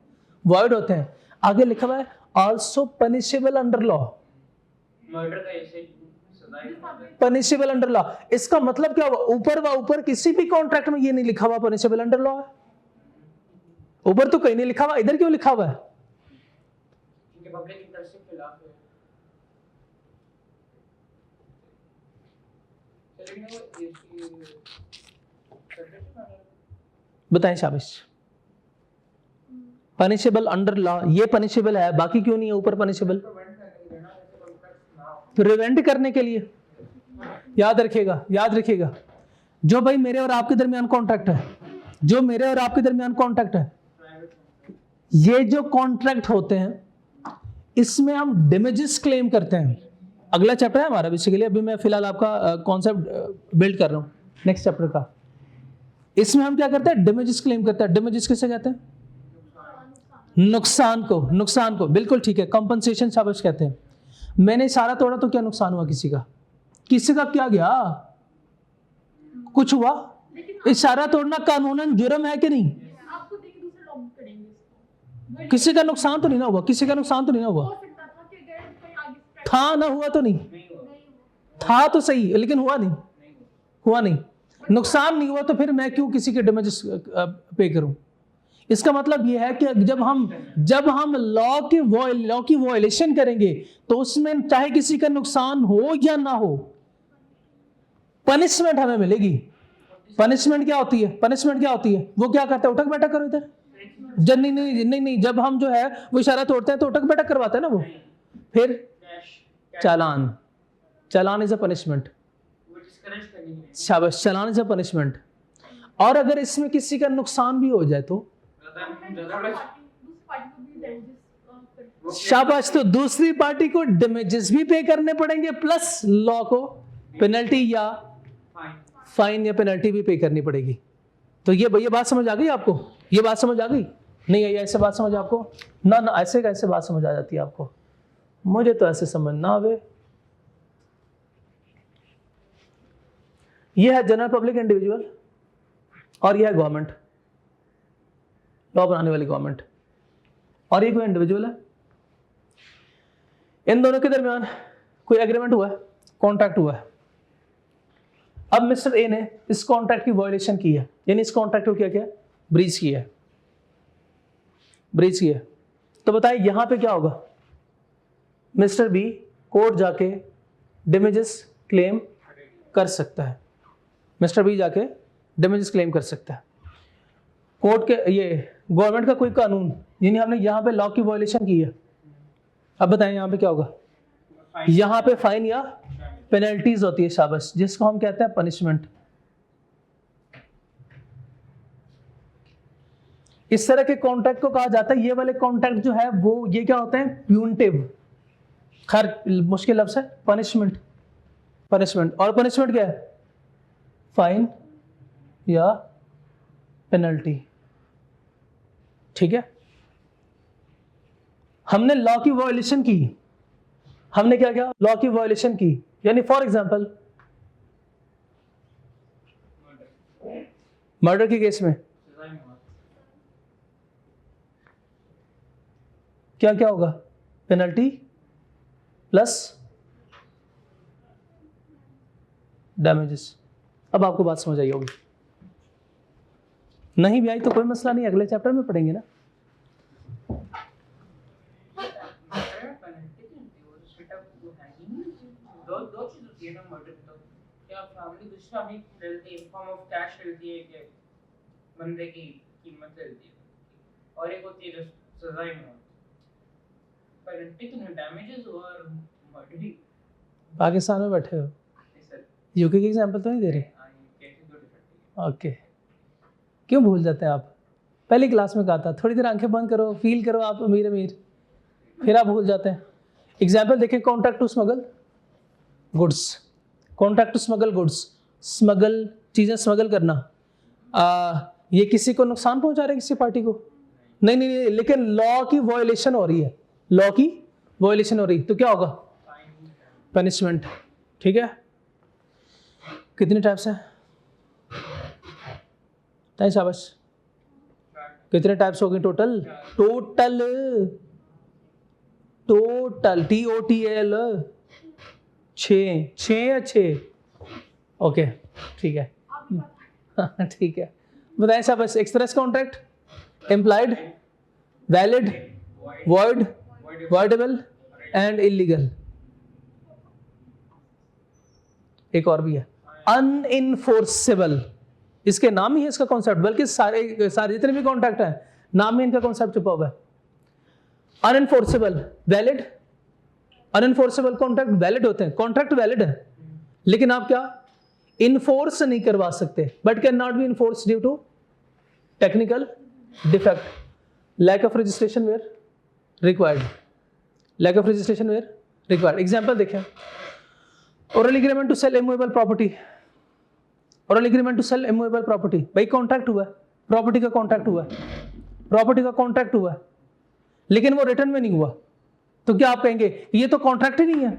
वॉइड होते हैं। आगे लिखा हुआ है also punishable under law, murder का ऐसे सजा है। Punishable under law. इसका मतलब क्या हुआ? ऊपर किसी भी कॉन्ट्रैक्ट में ये नहीं लिखा हुआ पनिशेबल अंडर लॉ है। ऊपर तो कहीं नहीं लिखा हुआ, इधर क्यों लिखा हुआ है? क्योंकि पब्लिक इंटरेस्ट के खिलाफ है। बताएं शाबाश। पनिशेबल अंडर लॉ, ये पनिशेबल है, बाकी क्यों नहीं है ऊपर पनिशेबल? प्रिवेंट करने के लिए। याद रखिएगा जो भाई मेरे और आपके दरमियान कॉन्ट्रैक्ट है, जो मेरे और आपके दरमियान कॉन्ट्रैक्ट है, ये जो कॉन्ट्रैक्ट होते हैं इसमें हम डैमेजेस क्लेम करते हैं। अगला चैप्टर है हमारा बेसिकली, अभी मैं फिलहाल आपका कॉन्सेप्ट बिल्ड कर रहा हूँ नेक्स्ट चैप्टर का। इसमें हम क्या करते हैं? डैमेजेस क्लेम करते हैं। डैमेजेस किसे कहते हैं? नुकसान को। बिल्कुल ठीक है, कंपनसेशन शाबाश कहते हैं। मैंने इशारा तोड़ा तो क्या नुकसान हुआ? किसी का क्या गया? कुछ हुआ? इशारा तोड़ना कानूनन जुर्म है कि नहीं? आपको देख के दूसरे लोग भी करेंगे इसको। किसी का नुकसान तो नहीं ना हुआ? हो सकता था कि अगर कोई आगे स्प्रेड था ना, हुआ तो नहीं? नहीं हुआ। था तो सही, लेकिन हुआ नहीं। नुकसान नहीं हुआ तो फिर मैं क्यों किसी के डैमेजेस पे करूं? इसका मतलब यह है कि जब हम लॉ की वॉयलेशन करेंगे तो उसमें चाहे किसी का नुकसान हो या ना हो, पनिशमेंट हमें मिलेगी। पनिशमेंट क्या होती है? वो क्या करता है? उठक बैठक करो इधर। नहीं, जब हम जो है वो इशारा तोड़ते हैं तो उठक बैठक करवाते हैं ना वो। फिर चालान इज अ पनिशमेंट। वो डिस्करेज करने के लिए। शाबाश, चालान इज अ पनिशमेंट। और अगर इसमें किसी का नुकसान भी हो जाए तो दूसरी पार्टी को भी damages शाबाश, तो दूसरी पार्टी को डैमेजेस भी पे करने पड़ेंगे, प्लस लॉ को पेनल्टी या फाइन या पेनल्टी भी पे करनी पड़ेगी। तो ये बात समझ आ गई आपको? ये बात समझ आ गई? नहीं आई ऐसे बात समझ आपको? ना ऐसे कैसे बात समझ आ जाती है आपको? मुझे तो ऐसे समझ ना आवे। ये है जनरल पब्लिक इंडिविजुअल और यह है गवर्नमेंट, लॉ बनाने वाली गवर्नमेंट, और ये कोई इंडिविजुअल है। इन दोनों के दरमियान कोई एग्रीमेंट हुआ है, कॉन्ट्रैक्ट हुआ है। अब मिस्टर ए ने इस कॉन्ट्रैक्ट की वायलेशन की है, यानी इस कॉन्ट्रैक्ट को क्या ब्रीच किया है। तो बताइए यहां पे क्या होगा? मिस्टर बी कोर्ट जाके डैमेजेस क्लेम कर सकता है। कोर्ट के ये गवर्नमेंट का कोई कानून, यानी हमने यहां पे लॉ की वायलेशन की है। अब बताएं यहां पे क्या होगा? यहां पे फाइन या पेनल्टीज होती है, शाबाश, जिसको हम कहते हैं पनिशमेंट। इस तरह के कॉन्ट्रैक्ट को कहा जाता है, ये वाले कॉन्ट्रैक्ट जो है वो ये क्या होते हैं? प्यूनिटिव। खैर मुश्किल लफ्ज़ है, पनिशमेंट। और पनिशमेंट क्या है? फाइन या पेनल्टी। ठीक है, हमने लॉ की वायलेशन की। हमने क्या किया? लॉ की वायलेशन की, यानी फॉर एग्जांपल मर्डर के केस में क्या क्या होगा? Penalty plus damages. अब आपको बात समझ आई होगी। नहीं भी आई तो कोई मसला नहीं, अगले चैप्टर में पढ़ेंगे ना। दो चीज होती है ना मर्डर तो, क्या फैमिली दूसरी फैमिली मिलती है, फॉर्म ऑफ कैश मिलती है कि बंदे की कीमत मिलती है, और एक होती है जो सजाएं में पेनल्टी तो नहीं, डैमेजेस और मर्डर ही। पाकिस्तान में बैठे हो, यूके की एग्जांपल तो नहीं दे रहे? ओके, क्यों भूल जाते हैं आप? पहली क्लास में कहा था थोड़ी देर आंखें बंद करो, फील करो आप अमीर, फिर आप भूल जाते हैं। एग्जाम्पल देखें, contract to smuggle goods, smuggle चीज़ें स्मगल करना। ये किसी को नुकसान पहुंचा रहा है? किसी पार्टी को? नहीं नहीं नहीं, लेकिन लॉ की वायोलेशन हो रही है, लॉ की वायोलेशन हो रही, तो क्या होगा? पनिशमेंट। ठीक है, कितने टाइप्स हैं? ताई शाबाश, कितने टाइप्स हो गए टोटल? टोटल टोटल TOTL 6 या 6? ओके ठीक है। ठीक है, बताएं शाबाश। Express contract, implied, valid, void, voidable and illegal. एक और भी है, अनइनफोर्सेबल। इसके नाम ही है इसका कॉन्सेप्ट, बल्कि सारे जितने भी कॉन्ट्रैक्ट हैं नाम में इनका कॉन्सेप्ट छुपा हुआ है। अनइनफोर्सेबल, वैलिड। अनइनफोर्सेबल कॉन्ट्रैक्ट वैलिड होते हैं, कॉन्ट्रैक्ट वैलिड है लेकिन आप क्या इनफोर्स नहीं करवा सकते, but can not be enforce due to technical defect, lack of registration where required, lack of registration where required. Example देखें, oral agreement to cell immovable property, oral agreement to cell immovable property. भाई contract हुआ है, property का contract हुआ है, property का contract हुआ है, लेकिन वो रिटर्न में नहीं हुआ, तो क्या आप कहेंगे ये तो कॉन्ट्रैक्ट ही नहीं है?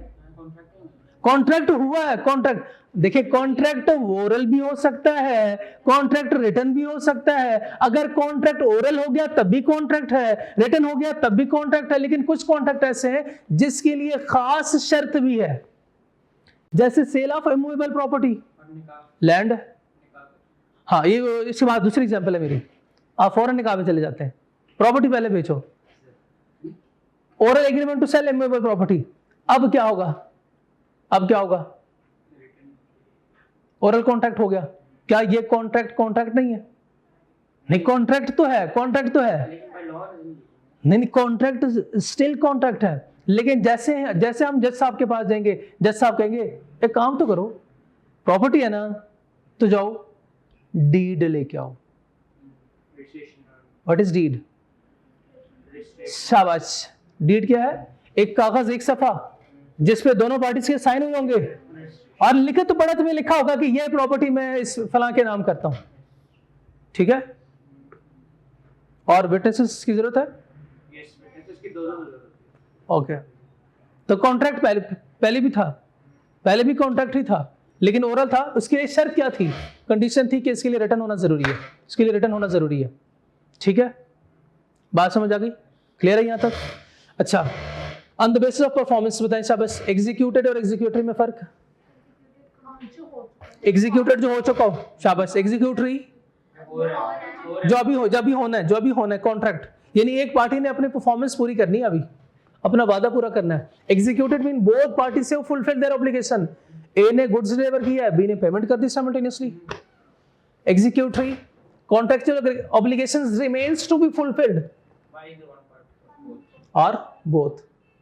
कॉन्ट्रैक्ट हुआ है, कॉन्ट्रैक्ट। देखिए कॉन्ट्रैक्ट ओरल भी हो सकता है, कॉन्ट्रैक्ट रिटर्न भी हो सकता है। अगर कॉन्ट्रैक्ट ओरल हो गया तब भी कॉन्ट्रैक्ट है, रिटर्न हो गया तब भी कॉन्ट्रैक्ट है, लेकिन कुछ कॉन्ट्रैक्ट ऐसे हैं जिसके लिए खास शर्त भी है, जैसे sale of immovable property, land. हाँ, ये इसके बाद दूसरी एग्जांपल है मेरी, आप फौरन निकाह में चले जाते हैं, प्रॉपर्टी पहले बेचो। Oral agreement to cell immovable property, अब क्या होगा? अब क्या होगा? ओरल कॉन्ट्रैक्ट हो गया, क्या ये कॉन्ट्रैक्ट नहीं है? नहीं, कॉन्ट्रैक्ट तो है, कॉन्ट्रैक्ट तो है, नहीं कॉन्ट्रैक्ट स्टिल कॉन्ट्रैक्ट है, लेकिन जैसे हम जज साहब के पास जाएंगे, जज साहब कहेंगे एक काम तो करो, प्रॉपर्टी है ना, तो जाओ डीड लेके आओ। What is deed? शाबाश, डीड क्या है? एक कागज, एक सफा जिसपे दोनों पार्टी के साइन हुए होंगे और लिखित पढ़त में लिखा होगा कि यह प्रॉपर्टी मैं इस फलां के नाम करता हूं। ठीक है, और विटनेसेस की जरूरत है? यस, विटनेसेस की जरूरत है। ओके, तो कॉन्ट्रैक्ट पहले भी था, पहले भी कॉन्ट्रैक्ट ही था, लेकिन ओरल था। उसके लिए शर्त क्या थी? कंडीशन थी कि इसके लिए रिटर्न होना जरूरी है, इसके लिए रिटर्न होना जरूरी है। ठीक है, बात समझ आ गई? क्लियर है यहां तक? अच्छा, on the basis of performance बताएं शाबाश। एग्जीक्यूटेड और एग्जीक्यूटरी में फर्क? एग्जीक्यूटेड जो हो चुका हो, शाबाश। एग्जीक्यूटरी जो अभी होना है कॉन्ट्रैक्ट, यानी एक पार्टी ने अपनी परफॉर्मेंस पूरी करनी है, अभी अपना वादा पूरा करना है। एग्जीक्यूटेड मीन बोथ पार्टी से फुलफिल देयर ऑब्लिगेशन, ए ने गुड्स डिलीवर किया है, बी ने पेमेंट कर दी simultaneously. Executory contractual obligations remains to be fulfilled और बोथ।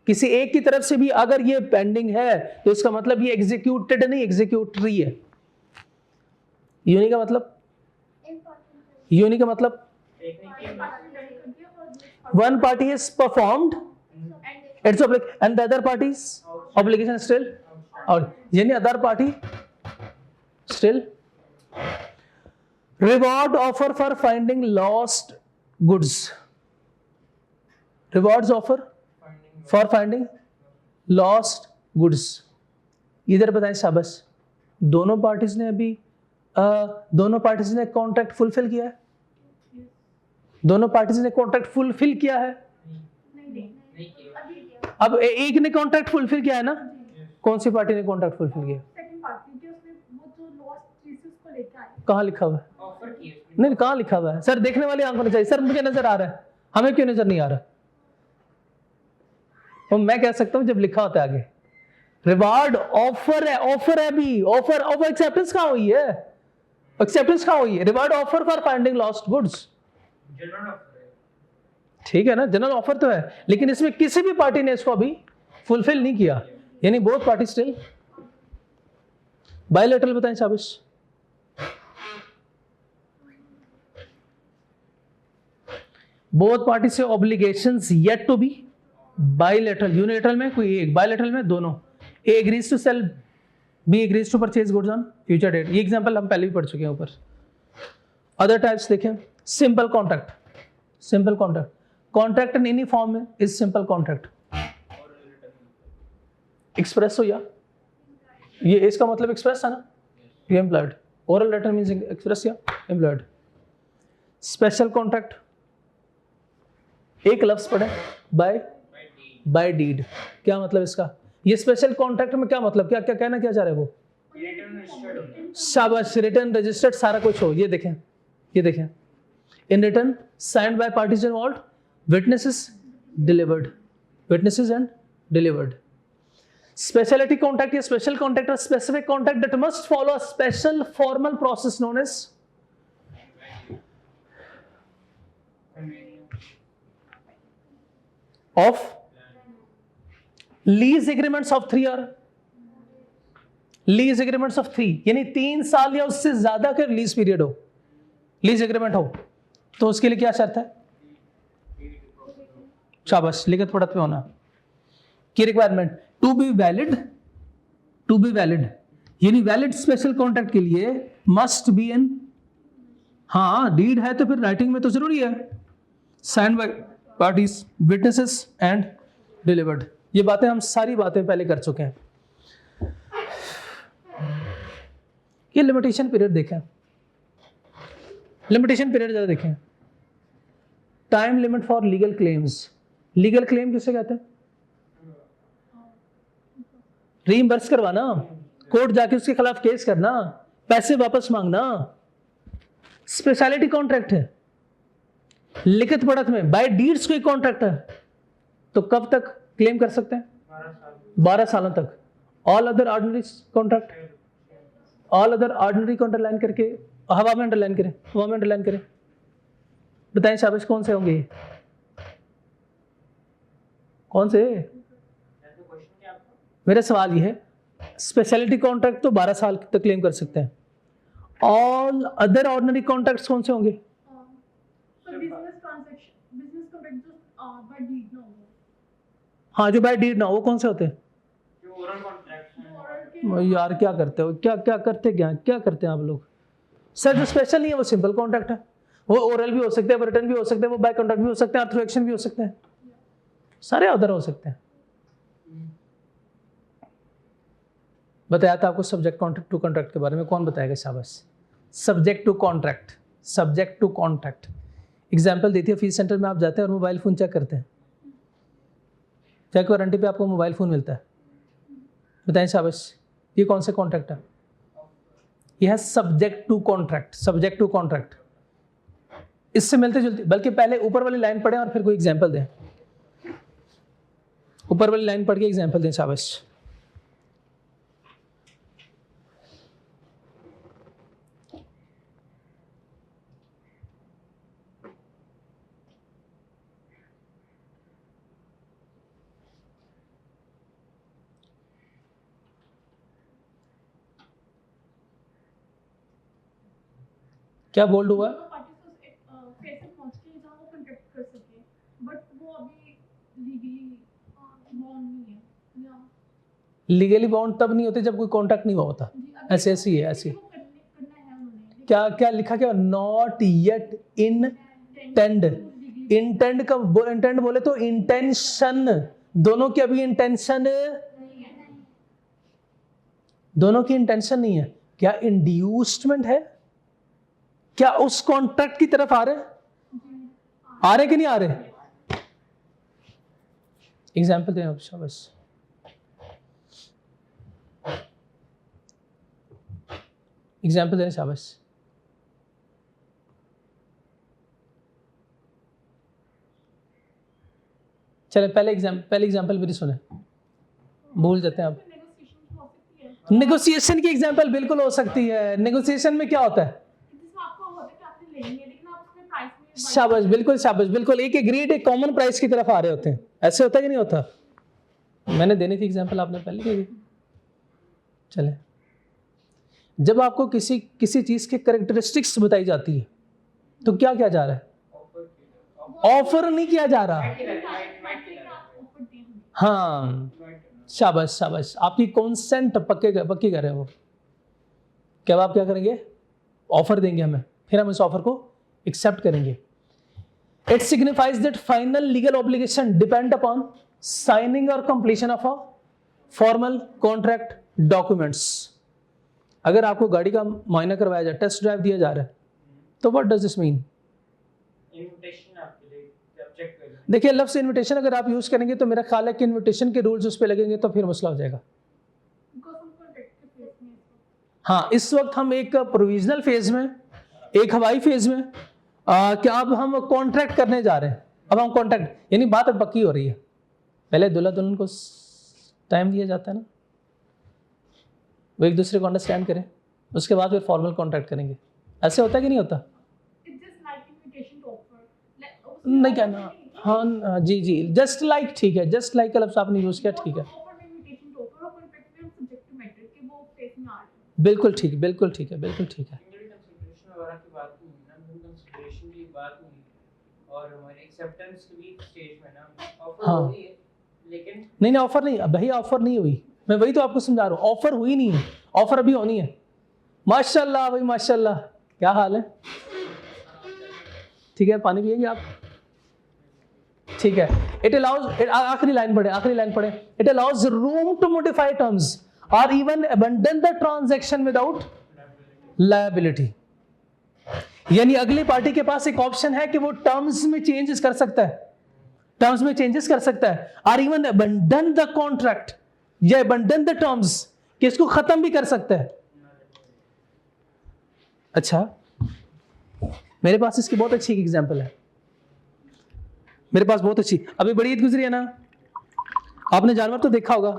किसी एक की तरफ से भी अगर ये पेंडिंग है तो इसका मतलब ये एग्जीक्यूटेड नहीं, एग्जीक्यूटरी है। यूनी का मतलब? यूनी का मतलब one party has performed its obligation and the other party's obligation still out, यानी other party still reward offer for finding lost goods, rewards offer for finding lost goods। इधर बताएं शाबाश, दोनों पार्टीज ने अभी दोनों पार्टीज ने कॉन्ट्रैक्ट फुलफिल किया है? दोनों पार्टीज ने कॉन्ट्रैक्ट फुलफिल किया है? अब एक ने कॉन्ट्रैक्ट फुलफिल किया है ना, कौन सी पार्टी ने कॉन्ट्रैक्ट फुलफिल किया? कहाँ लिखा हुआ है? नहीं, कहाँ लिखा हुआ है सर? देखने वाले आंख होनी चाहिए सर, मुझे नजर आ रहा है, हमें क्यों नजर नहीं आ रहा? तो मैं कह सकता हूं जब लिखा होता है आगे रिवार्ड ऑफर है, ऑफर है भी, ऑफर एक्सेप्टेंस कहाँ हुई है? एक्सेप्टेंस कहाँ हुई है? Reward offer for finding lost goods, ठीक है ना, जनरल ऑफर तो है, लेकिन इसमें किसी भी पार्टी ने इसको अभी फुलफिल नहीं किया, यानी बोथ पार्टी स्टिल बायलैटरल। बताएं शाबाश। बोथ पार्टी से obligations yet to be bilateral, unilateral में कोई एक, बायलैटरल में दोनों। A agrees to sale, B agrees to purchase goods on future date. ये एग्जांपल हम पहले भी पढ़ चुके हैं ऊपर। अदर टाइप्स देखें, simple contract, simple contract contract in any form is simple contract. Express हो या ये इसका मतलब एक्सप्रेस है ना, ये implied. Oral letter means express या एम्प्लॉयड। स्पेशल कॉन्ट्रैक्ट, एक लफ्ज पढ़े, बाय डीड। क्या मतलब इसका? ये स्पेशल कॉन्ट्रैक्ट में क्या मतलब, क्या क्या कहना क्या चाह रहे हैं वो? शाबाश, रिटन रजिस्टर्ड सारा कुछ हो। ये देखें, ये देखें, in written signed by parties involved, witnesses delivered, witnesses and delivered. Speciality contract या special contract, specific contract that must follow a special formal process known as of lease agreements of 3 year, lease agreements of 3 यानी 3 साल या उससे ज्यादा के lease period हो, lease agreement हो, तो उसके लिए क्या शर्त है? शाबाश, लिखित पढ़त में होना की requirement to be valid, to be valid यानी वैलिड स्पेशल कॉन्ट्रैक्ट के लिए मस्ट बी इन, हाँ डीड है तो फिर राइटिंग में तो जरूरी है, signed by parties, witnesses and delivered. ये बातें हम सारी बातें पहले कर चुके हैं। ये लिमिटेशन पीरियड देखें, लिमिटेशन पीरियड जरा देखें। Time limit for legal claims, legal claim किसे कहते हैं? रीइंबर्स करवाना, कोर्ट जाके उसके खिलाफ केस करना, पैसे वापस मांगना। स्पेशलिटी कॉन्ट्रैक्ट है, लिखित पढ़त में बाय डीड्स कोई कॉन्ट्रैक्ट है तो कब तक क्लेम कर सकते हैं? 12 सालों तक। All other ordinary contract, all other ordinary को अंडरलाइन करके हवा में अंडरलाइन करें, हवा में अंडरलाइन करें। बताएं शाबाश, कौन से होंगे? कौन से? मेरा सवाल ये है, स्पेशलिटी कॉन्ट्रैक्ट तो 12 साल तक क्लेम कर सकते हैं, ऑल अदर ऑर्डिनरी कॉन्ट्रैक्ट्स कौन से होंगे? बिजनेस ट्रांजैक्शन, बिजनेस कॉन्ट्रैक्ट जो बाय डीड ना हो, हाँ जो बाय डीड ना, वो कौन से होते हैं? जो ओरल कॉन्ट्रैक्ट यार क्या करते हो, क्या क्या करते, क्या करते हैं आप लोग? सर जो स्पेशल नहीं है वो सिंपल कॉन्ट्रैक्ट है, वो ओरल भी हो सकते हैं, रिटर्न भी हो सकते हैं, वो बाय कॉन्ट्रैक्ट भी हो सकते हैं, अर्थो एक्शन भी हो सकते हैं, सारे अदर हो सकते हैं। बताया था आपको सब्जेक्ट कॉन्ट्रैक्ट टू कॉन्ट्रैक्ट के बारे में, कौन बताएगा? शाबाश, subject to contract, subject to contract. Example देती है, फीस सेंटर में आप जाते हैं और मोबाइल फ़ोन चेक करते हैं, चेक वारंटी पे आपको मोबाइल फ़ोन मिलता है, बताएं शाबाश, ये कौन से कॉन्ट्रैक्ट है? यह है subject to contract, subject to contract. इससे मिलते जुलते, बल्कि पहले ऊपर वाली लाइन पढ़ें और फिर कोई एग्जाम्पल दें, ऊपर वाली लाइन पढ़ के एग्जाम्पल दें। शाबाश, क्या बोल्ड हुआ? फेस पहुंच के जहां वो कॉन्ट्रैक्ट कर सके, बट वो अभी लीगली बॉन्ड नहीं है या लीगली बाउंड तब नहीं होते जब कोई कॉन्ट्रैक्ट नहीं हुआ होता, ऐसे ऐसी है, ऐसी। करना है उन्होंने, क्या क्या लिखा, क्या नॉट येट इंटेंड, इंटेंड का इंटेंड बोले तो इंटेंशन, दोनों की अभी इंटेंशन, दोनों की इंटेंशन नहीं है। क्या इंड्यूसमेंट है? क्या उस कॉन्ट्रैक्ट की तरफ आ रहे कि नहीं आ रहे? एग्जाम्पल दें आप, शाबाश। एग्जाम्पल दें, शाबाश। चले पहले एग्जाम्पल मेरी सुने, भूल जाते हैं आप। नेगोशिएशन हो सकती है, नेगोशिएशन की एग्जाम्पल बिल्कुल हो सकती है। नेगोशिएशन में क्या होता है? जिसमें आपको होता है कि आपने लेनी है लेकिन आप उसमें प्राइस में शाबाश, बिल्कुल शाबाश, बिल्कुल एक एग्रीड, एक कॉमन प्राइस की तरफ आ रहे होते हैं, ऐसे होता है कि नहीं होता? मैंने देनी थी एग्जाम्पल, आपने पहले दे दी। चले, जब आपको किसी चीज के कैरेक्टरिस्टिक्स बताई जाती है तो क्या किया जा रहा है? ऑफर नहीं किया जा रहा। हाँ शाबाश शाबाश, आपकी कॉन्सेंट पक्की कर रहे हो। क्या आप क्या करेंगे? ऑफर देंगे हमें, फिर हम इस ऑफर को एक्सेप्ट करेंगे। It signifies that final legal obligation depend upon signing or completion of a formal contract documents. अगर आपको गाड़ी का मुआयना करवाया जाए, टेस्ट ड्राइव दिया जा रहा है, तो what does this mean? Invitation आपके लिए आप चेक करें। देखिए, लफ्ज़ इनविटेशन अगर आप यूज करेंगे तो मेरा ख्याल है कि इनविटेशन के रूल्स उस पर लगेंगे तो फिर मसला हो जाएगा। बिकॉज हम कॉन्ट्रैक्ट के फेस में हैं। हाँ, इस वक्त हम एक प्रोविजनल फेज में, एक हवाई फेज में, कि अब हम कॉन्ट्रैक्ट करने जा रहे हैं। अब हम कॉन्ट्रैक्ट यानी बात अब पक्की हो रही है। पहले दूल्हा दुल्हन को टाइम दिया जाता है ना, वो एक दूसरे को अंडरस्टैंड करें, उसके बाद फिर फॉर्मल कॉन्ट्रैक्ट करेंगे। ऐसे होता है कि नहीं होता? It's just like invitation to offer. नहीं कहना, हाँ जी जी, जस्ट लाइक, ठीक है, जस्ट लाइक का लफ्ज़ आपने यूज़ किया, ठीक है, ऑफर में इनविटेशन टू ऑफर और कॉन्ट्रैक्ट में सब्जेक्ट टू मैटर कि वो फेस में आ रहे हैं। बिल्कुल ठीक, बिल्कुल ठीक है, बिल्कुल ठीक है। इंडिविजुअल कंसिडरेशन वगैरह की बात नहीं है ना, इंडिविजुअल कंसिडरेशन की बात नहीं है। और हमारे एक्सेप्टेंस की भी स्टेज में ना ऑफर हाँ। हो रही है, लेकिन नहीं ऑफर नहीं, भैया ऑफर नहीं हुई, मैं वही तो आपको समझा रहा हूँ, ऑफर हुई नहीं है, ऑफर अभी होनी है। माशाल्लाह भाई माशाल्लाह, क्या हाल है? ठीक है, पानी पिएंगे आप? ठीक है। इट अलाउज, आखिरी लाइन पढ़े, it allows room to modify terms और even abandon the transaction without liability. यानी अगली पार्टी के पास एक ऑप्शन है कि वो टर्म्स में चेंजेस कर सकता है, और इवन अबंडन द कॉन्ट्रैक्ट या अबंडन द टर्म्स, कि इसको खत्म भी कर सकता है। अच्छा, मेरे पास इसकी बहुत अच्छी एग्जांपल है, मेरे पास बहुत अच्छी। अभी बड़ी ईद गुजरी है ना, आपने जानवर तो देखा होगा,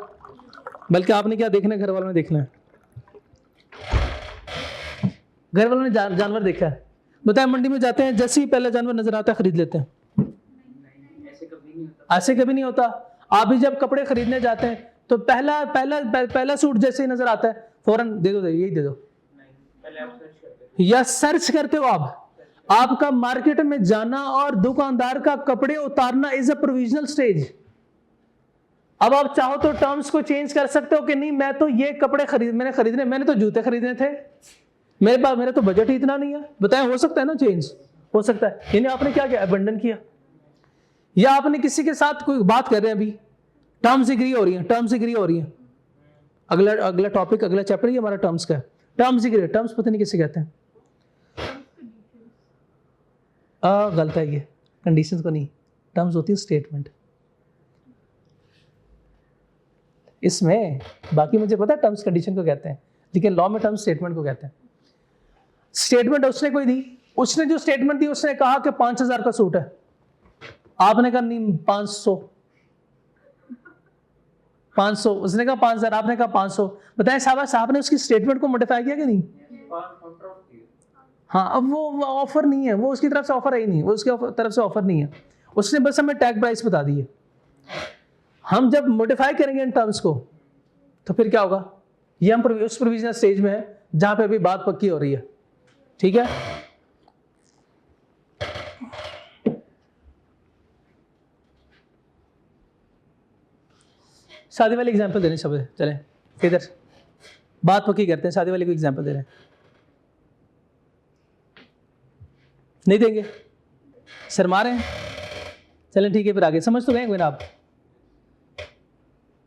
बल्कि आपने क्या देखना है, घर वालों ने देखना है। घर वालों ने जानवर देखा है, बताए मंडी में जाते हैं, जैसे ही पहला जानवर नजर आता है खरीद लेते हैं। ऐसे कभी नहीं होता। आप भी जब कपड़े खरीदने जाते हैं तो पहला सूट जैसे ही नजर आता है फौरन दे दो, यही दे दो, पहले आप सर्च करते या सर्च करते हो आप। आपका मार्केट में जाना और दुकानदार का कपड़े उतारना इज अ प्रोविजनल स्टेज। अब आप चाहो तो टर्म्स को चेंज कर सकते हो कि नहीं, मैं तो ये कपड़े मैंने तो जूते खरीदने थे, मेरा तो बजट ही इतना नहीं है। बताएं, हो सकता है ना चेंज? हो सकता है। यानी आपने क्या किया? अबंडन किया। या आपने किसी के साथ कोई बात कर रहे हैं, अभी टर्म्स एग्री हो रही हैं। अगला टॉपिक, अगला चैप्टर ही हमारा टर्म्स का है। टर्म्स पता नहीं किसे कहते हैं। गलत है ये, कंडीशंस को नहीं, टर्म्स होती है स्टेटमेंट। इसमें बाकी मुझे पता है टर्म्स कंडीशन को कहते हैं, लेकिन लॉ में टर्म्स स्टेटमेंट को कहते हैं। स्टेटमेंट उसने कोई दी, उसने जो स्टेटमेंट दी उसने कहा कि 5000 का सूट है, आपने कहा नहीं 500, उसने कहा 5000, आपने कहा 500। बताएं साहब ने उसकी स्टेटमेंट को मॉडिफाई किया कि नहीं? हाँ, अब वो ऑफर नहीं है, वो उसकी तरफ से ऑफर है ही नहीं, वो उसकी तरफ से ऑफर नहीं है, उसने बस हमें टैग प्राइस बता दी है। हम जब मॉडिफाई करेंगे इन टर्म्स को तो फिर क्या होगा? ये हम उस प्रोविजनल स्टेज में है जहां पे अभी बात पक्की हो रही है। ठीक है, शादी वाली एग्जांपल दे रहे हैं सब, चलें इधर बात पक्की करते हैं। शादी वाली को एग्जांपल दे रहे हैं, नहीं देंगे? शर्मा रहे हैं? चलें ठीक है, फिर आगे समझ तो गए ना आप,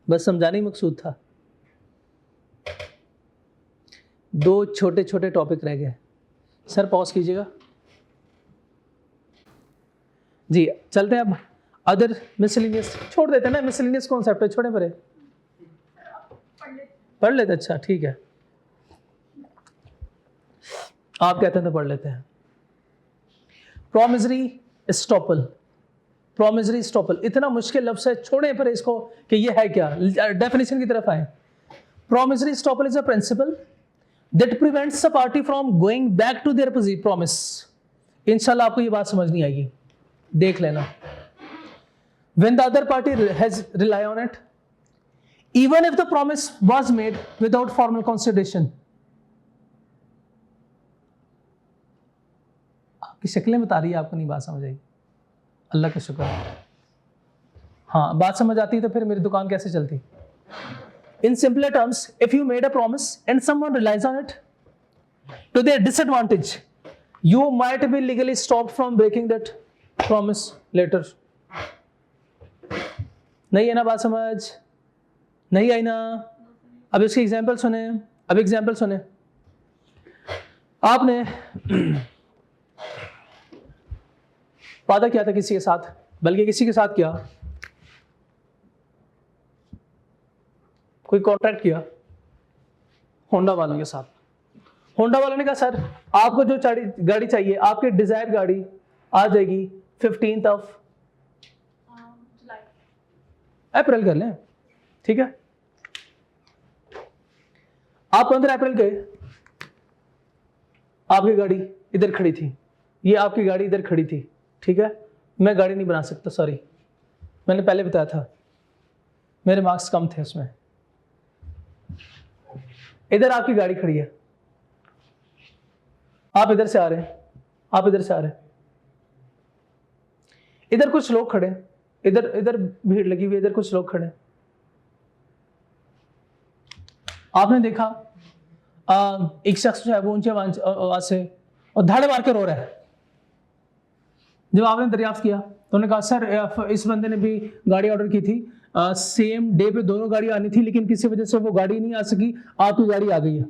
बस समझाने ही मकसूद था। 2 छोटे छोटे टॉपिक रह गए। सर पॉज कीजिएगा जी, चलते हैं अब अदर मिसलिनियस। छोड़ देते हैं ना, मिसलिनियस कॉन्सेप्ट है, छोड़े परे पढ़ लेते। अच्छा ठीक है, आप कहते हैं तो पढ़ लेते हैं। प्रोमिसरी स्टॉपल इतना मुश्किल लफ्ज़ है, छोड़े पर इसको कि ये है क्या। डेफिनेशन की तरफ आए। Promissory estoppel is a principle that prevents a party from going back to their promise. इंशाल्लाह आपको ये बात समझ नहीं आएगी, देख लेना। When the other party has rely on it, even if the promise was made without formal consideration. आपकी शक्लें बता रही है आपको नहीं बात समझ आई, अल्लाह का शुक्र है। हाँ, बात समझ आती तो फिर मेरी दुकान कैसे चलती। In simpler terms, if you made a promise and someone relies on it to their disadvantage, you might be legally stopped from breaking that promise letter. नहीं है ना बात समझ? नहीं आई ना? अब इसके एग्जाम्पल सुने, अब एग्जाम्पल सुने। आपने वादा किया था किसी के साथ, बल्कि किसी के साथ क्या, कोई कॉन्ट्रैक्ट किया होंडा वालों के साथ। होंडा वालों ने कहा सर आपको जो गाड़ी चाहिए, आपकी डिजायर गाड़ी आ जाएगी 15th ऑफ जुलाई। अप्रैल कर लें, ठीक है। आप 15 अप्रैल गए, आपकी गाड़ी इधर खड़ी थी, ये आपकी गाड़ी इधर खड़ी थी, ठीक है। मैं गाड़ी नहीं बना सकता, सॉरी, मैंने पहले बताया था, मेरे मार्क्स कम थे उसमें। इधर आपकी गाड़ी खड़ी है, आप इधर से आ रहे हैं, आप इधर से आ रहे हैं, इधर कुछ लोग खड़े हैं, इधर इधर भीड़ लगी हुई है, इधर कुछ लोग खड़े हैं। आपने देखा एक शख्स जो है वो ऊंचे आवाज से और धाड़े मार के रो रहा है। जब आपने दरियाफ्त किया तो उन्होंने कहा सर इस बंदे ने भी गाड़ी ऑर्डर की थी, सेम डे पे दोनों गाड़ी आनी थी, लेकिन किसी वजह से वो गाड़ी नहीं आ सकी, आपकी गाड़ी आ गई है।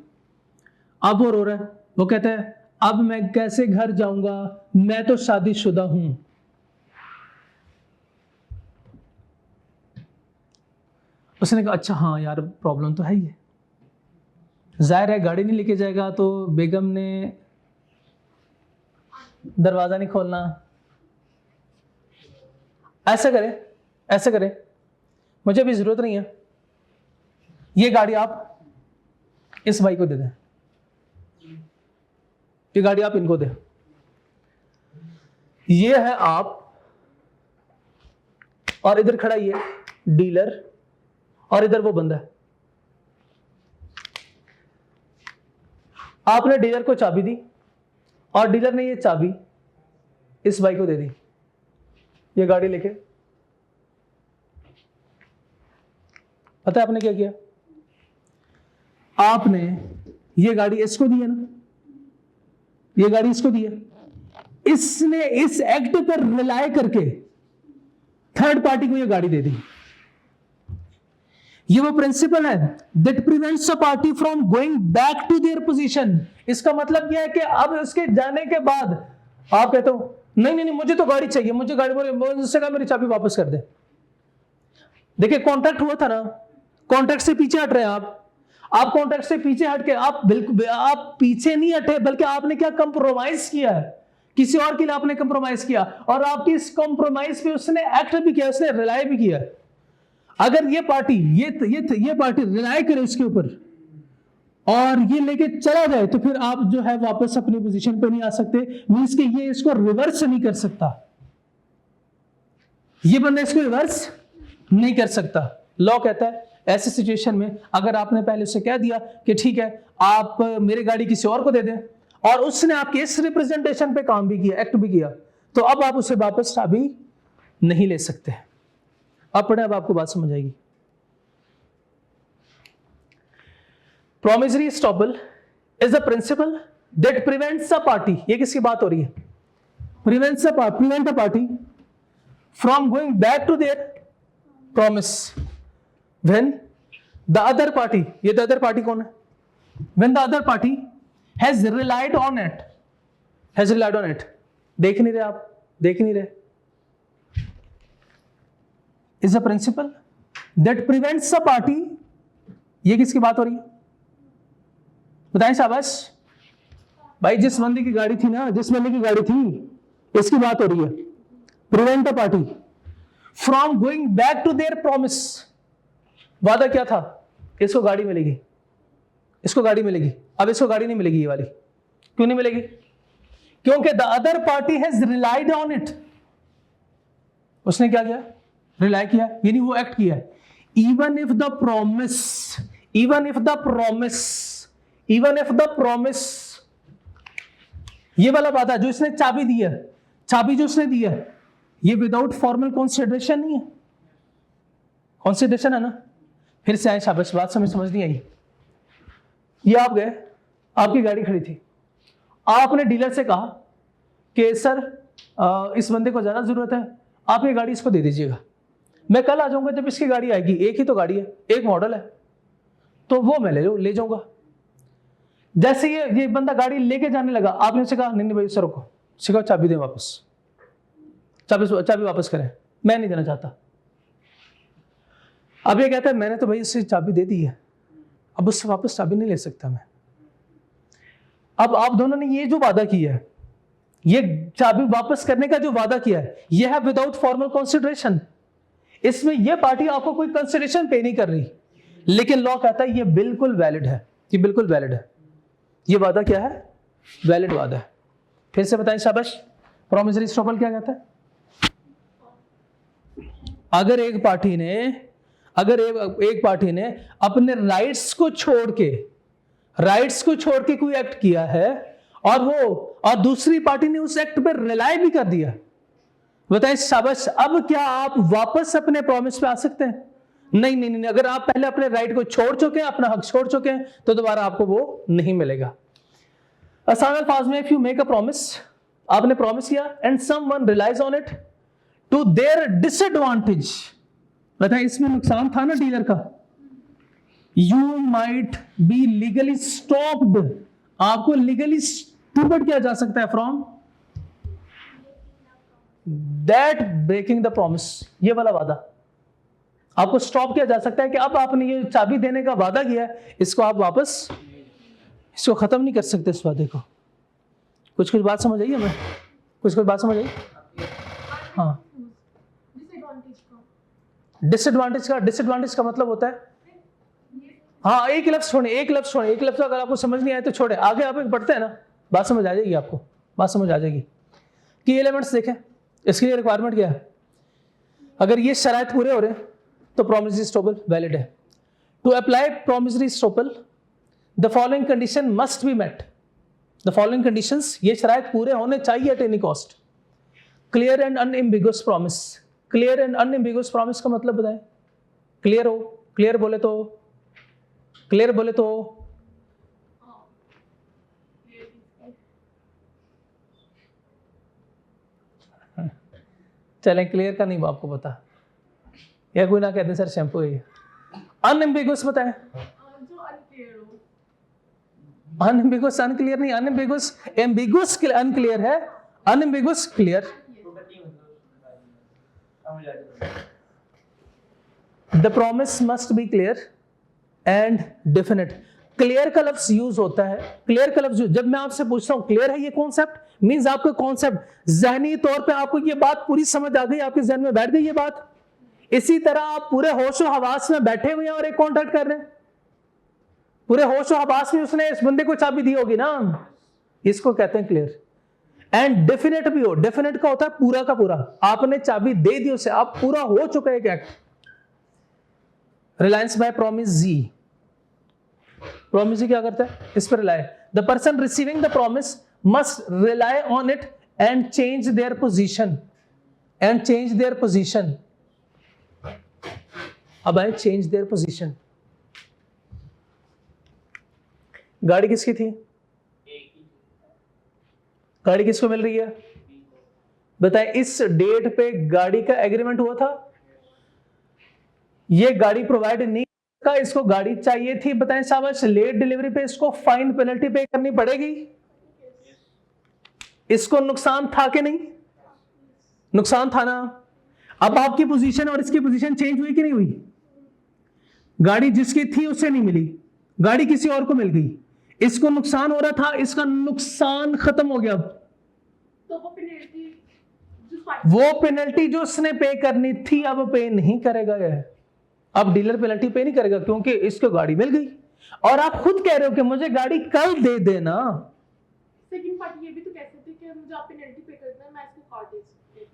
अब वो रो रहा है, वो कहता है अब मैं कैसे घर जाऊंगा, मैं तो शादीशुदा हूं। उसने कहा अच्छा हाँ यार प्रॉब्लम तो है ही है, जाहिर है गाड़ी नहीं लेके जाएगा तो बेगम ने दरवाजा नहीं खोलना। ऐसा करें, ऐसा करें, मुझे अभी जरूरत नहीं है, ये गाड़ी आप इस भाई को दे दें, ये गाड़ी आप इनको दें। ये है आप, और इधर खड़ा ये डीलर, और इधर वो बंदा है। आपने डीलर को चाबी दी और डीलर ने ये चाबी इस भाई को दे दी, ये गाड़ी लेके। पता है आपने क्या किया? आपने ये गाड़ी इसको दी है ना, ये गाड़ी इसको दी है, इसने इस एक्ट पर रिलाय करके थर्ड पार्टी को ये गाड़ी दे दी। ये वो प्रिंसिपल है that prevents a party from going back to their position. इसका मतलब यह है कि अब उसके जाने के बाद आप कहते हो नहीं नहीं नहीं मुझे तो गाड़ी चाहिए, मुझे गाड़ी, बोले उससे कहा मेरी चाबी वापस कर दे। देखिए कॉन्ट्रैक्ट हुआ था ना, कॉन्ट्रैक्ट से पीछे हट रहे हैं आप कॉन्ट्रैक्ट से पीछे हट के आप बिल्कुल आप पीछे नहीं हटे, बल्कि आपने क्या कंप्रोमाइज किया है, किसी और के लिए आपने कंप्रोमाइज किया, और आपकी इस कंप्रोमाइज पे उसने एक्ट भी किया, उसने रिलाय भी किया। अगर ये पार्टी ये पार्टी रिलाय करे उसके ऊपर और ये लेके चला जाए तो फिर आप जो है वापस अपनी पोजीशन पे नहीं आ सकते, मींस कि ये इसको रिवर्स नहीं कर सकता, ये बंदा इसको रिवर्स नहीं कर सकता। लॉ कहता है ऐसे सिचुएशन में अगर आपने पहले उसे कह दिया कि ठीक है आप मेरी गाड़ी किसी और को दे दें, और उसने आपके इस रिप्रेजेंटेशन पे काम भी किया, एक्ट भी किया, तो अब आप उसे वापस चाबी नहीं ले सकते। अब पढ़े, अब आपको बात समझ आएगी। Promissory estoppel is a principle that prevents a party, ये किसकी बात हो रही है? prevent a party from going back to their promise when the other party, ये the other party कौन है? When the other party has relied on it, देख नहीं रहे आप, देख नहीं रहे, is a principle that prevents a party, ये किसकी बात हो रही है? बताएं शाबाश भाई, जिस बंदे की गाड़ी थी ना, जिस बंदे की गाड़ी थी, इसकी बात हो रही है। Prevent a party from going back to their promise, वादा क्या था, इसको गाड़ी मिलेगी, इसको गाड़ी मिलेगी, अब इसको गाड़ी नहीं मिलेगी, ये वाली क्यों नहीं मिलेगी? क्योंकि the other party has relied on it, उसने क्या किया? रिलाय किया, यानी वो एक्ट किया। इवन इफ द प्रॉमिस, ये वाला वादा जो इसने चाबी दी है, चाबी जो उसने दी है, ये विदाउट फॉर्मल कंसिडरेशन नहीं है, कंसिडरेशन है ना। फिर से आए शाबाश, बात समझ नहीं आई। ये आप गए, आपकी गाड़ी खड़ी थी, आपने डीलर से कहा कि सर इस बंदे को ज़्यादा ज़रूरत है, आप ये गाड़ी इसको दे दीजिएगा, मैं कल आ जाऊँगा जब इसकी गाड़ी आएगी, एक ही तो गाड़ी है, एक मॉडल है, तो वो मैं ले जाऊँगा। जैसे ये बंदा गाड़ी लेके जाने लगा, आपने उसे कहा नहीं भाई सर को सिखाओ, चाबी दें वापस, चाबी वापस करें, मैं नहीं देना चाहता। अब ये कहता है मैंने तो भाई उससे चाबी दे दी है, अब उससे वापस चाबी नहीं ले सकता मैं। अब आप दोनों ने ये जो वादा किया है, ये चाबी वापस करने का जो वादा किया है, ये है विदाउट फॉर्मल कंसिडरेशन। इसमें ये पार्टी आपको कोई कंसिडरेशन पे नहीं कर रही, लेकिन लॉ कहता है ये बिल्कुल वैलिड है, ये बिल्कुल वैलिड है। ये वादा क्या है? वैलिड वादा है। फिर से बताएं शाबाश, प्रॉमिसरी एस्टॉपल क्या कहता है? अगर एक पार्टी ने अपने राइट्स को छोड़ के कोई एक्ट किया है और दूसरी पार्टी ने उस एक्ट पर रिलाई भी कर दिया, बताएं शाबाश, अब क्या आप वापस अपने प्रॉमिस पे आ सकते हैं? नहीं। अगर आप पहले अपने राइट को छोड़ चुके हैं, अपना हक छोड़ चुके हैं, तो दोबारा आपको वो नहीं मिलेगा। आसान अल्फाज में, if you make a promise, आपने प्रॉमिस किया and someone relies on it to their disadvantage, बताएं इसमें नुकसान था ना डीलर का, you might be legally stopped, आपको लीगली स्टॉप किया जा सकता है from that breaking the promise. ये वाला वादा आपको स्टॉप किया जा सकता है कि अब आपने ये चाबी देने का वादा किया है, इसको आप वापस इसको खत्म नहीं कर सकते इस वादे को। कुछ बात समझ आई हमें? कुछ बात समझ आई? हाँ, डिसएडवांटेज का मतलब होता है, हाँ एक लफ्ज छोड़े, एक लफ्ज अगर आपको समझ नहीं आए तो छोड़े, आगे आप पढ़ते हैं ना, बात समझ आ जाएगी आपको, बात समझ आ जाएगी। की एलिमेंट्स देखें, इसके लिए रिक्वायरमेंट क्या है? अगर ये शराइत पूरे हो रहे हैं तो प्रॉमिसरी एस्टॉपल वैलिड है। To apply promissory estoppel the following condition must be met, the following conditions, ये शराइत पूरे होने चाहिए at any cost. Clear and unambiguous promise, clear and unambiguous promise का मतलब बताएं? क्लियर हो, क्लियर बोले तो चलें, क्लियर का नहीं आपको पता, या कोई ना कहते सर शैम्पू है। अनएम्बिगुअस बताएं? जो अनक्लियर हो, अनएम्बिगुअस अनक्लियर नहीं, अनएम्बिगुअस एम्बिगुअस अनक्लियर है, unambiguous clear. The promise must be clear and definite. Clear का लफ्ज यूज होता है, क्लियर का लफ्ज जब मैं आपसे पूछता हूं क्लियर है ये कॉन्सेप्ट, मींस आपका कॉन्सेप्ट जहनी तौर पे आपको ये बात पूरी समझ आ गई, आपके जहन में बैठ गई ये बात। इसी तरह आप पूरे होशो हवास में बैठे हुए हैं और एक कॉन्टैक्ट कर रहे हैं, पूरे होशो हवास में उसने इस बंदे को चाबी दी होगी ना, इसको कहते हैं क्लियर। एंड डेफिनेट भी हो, डेफिनेट का होता है पूरा का पूरा, आपने चाबी दे दी उसे, आप पूरा हो चुका है एक एक्ट। रिलायंस बाय प्रॉमिस जी, प्रॉमिस जी क्या करता है? इस पर rely, the person receiving the promise must rely on it and change their position, अब आए चेंज देयर पोजीशन। गाड़ी किसकी थी? गाड़ी किसको मिल रही है? बताएं, इस डेट पे गाड़ी का एग्रीमेंट हुआ था, ये गाड़ी प्रोवाइड नहीं का, इसको गाड़ी चाहिए थी, बताएं शाबाश, लेट डिलीवरी पे इसको फाइन पेनल्टी पे करनी पड़ेगी, इसको नुकसान था कि नहीं? नुकसान था ना। अब आपकी पोजीशन और इसकी पोजीशन चेंज हुई कि नहीं हुई? गाड़ी जिसकी थी उसे नहीं मिली, गाड़ी किसी और को मिल गई, इसको नुकसान हो रहा था, इसका नुकसान खत्म हो गया। तो वो पेनल्टी जो उसने पे करनी थी अब पे नहीं करेगा, यह अब डीलर पेनल्टी पे नहीं करेगा क्योंकि इसको गाड़ी मिल गई, और आप खुद कह रहे हो कि मुझे गाड़ी कल दे देना। सेकंड पार्टी ये भी तो कह सकती है कि मुझे आप पेनल्टी पे कर देना, मैं इसको कार दे सकती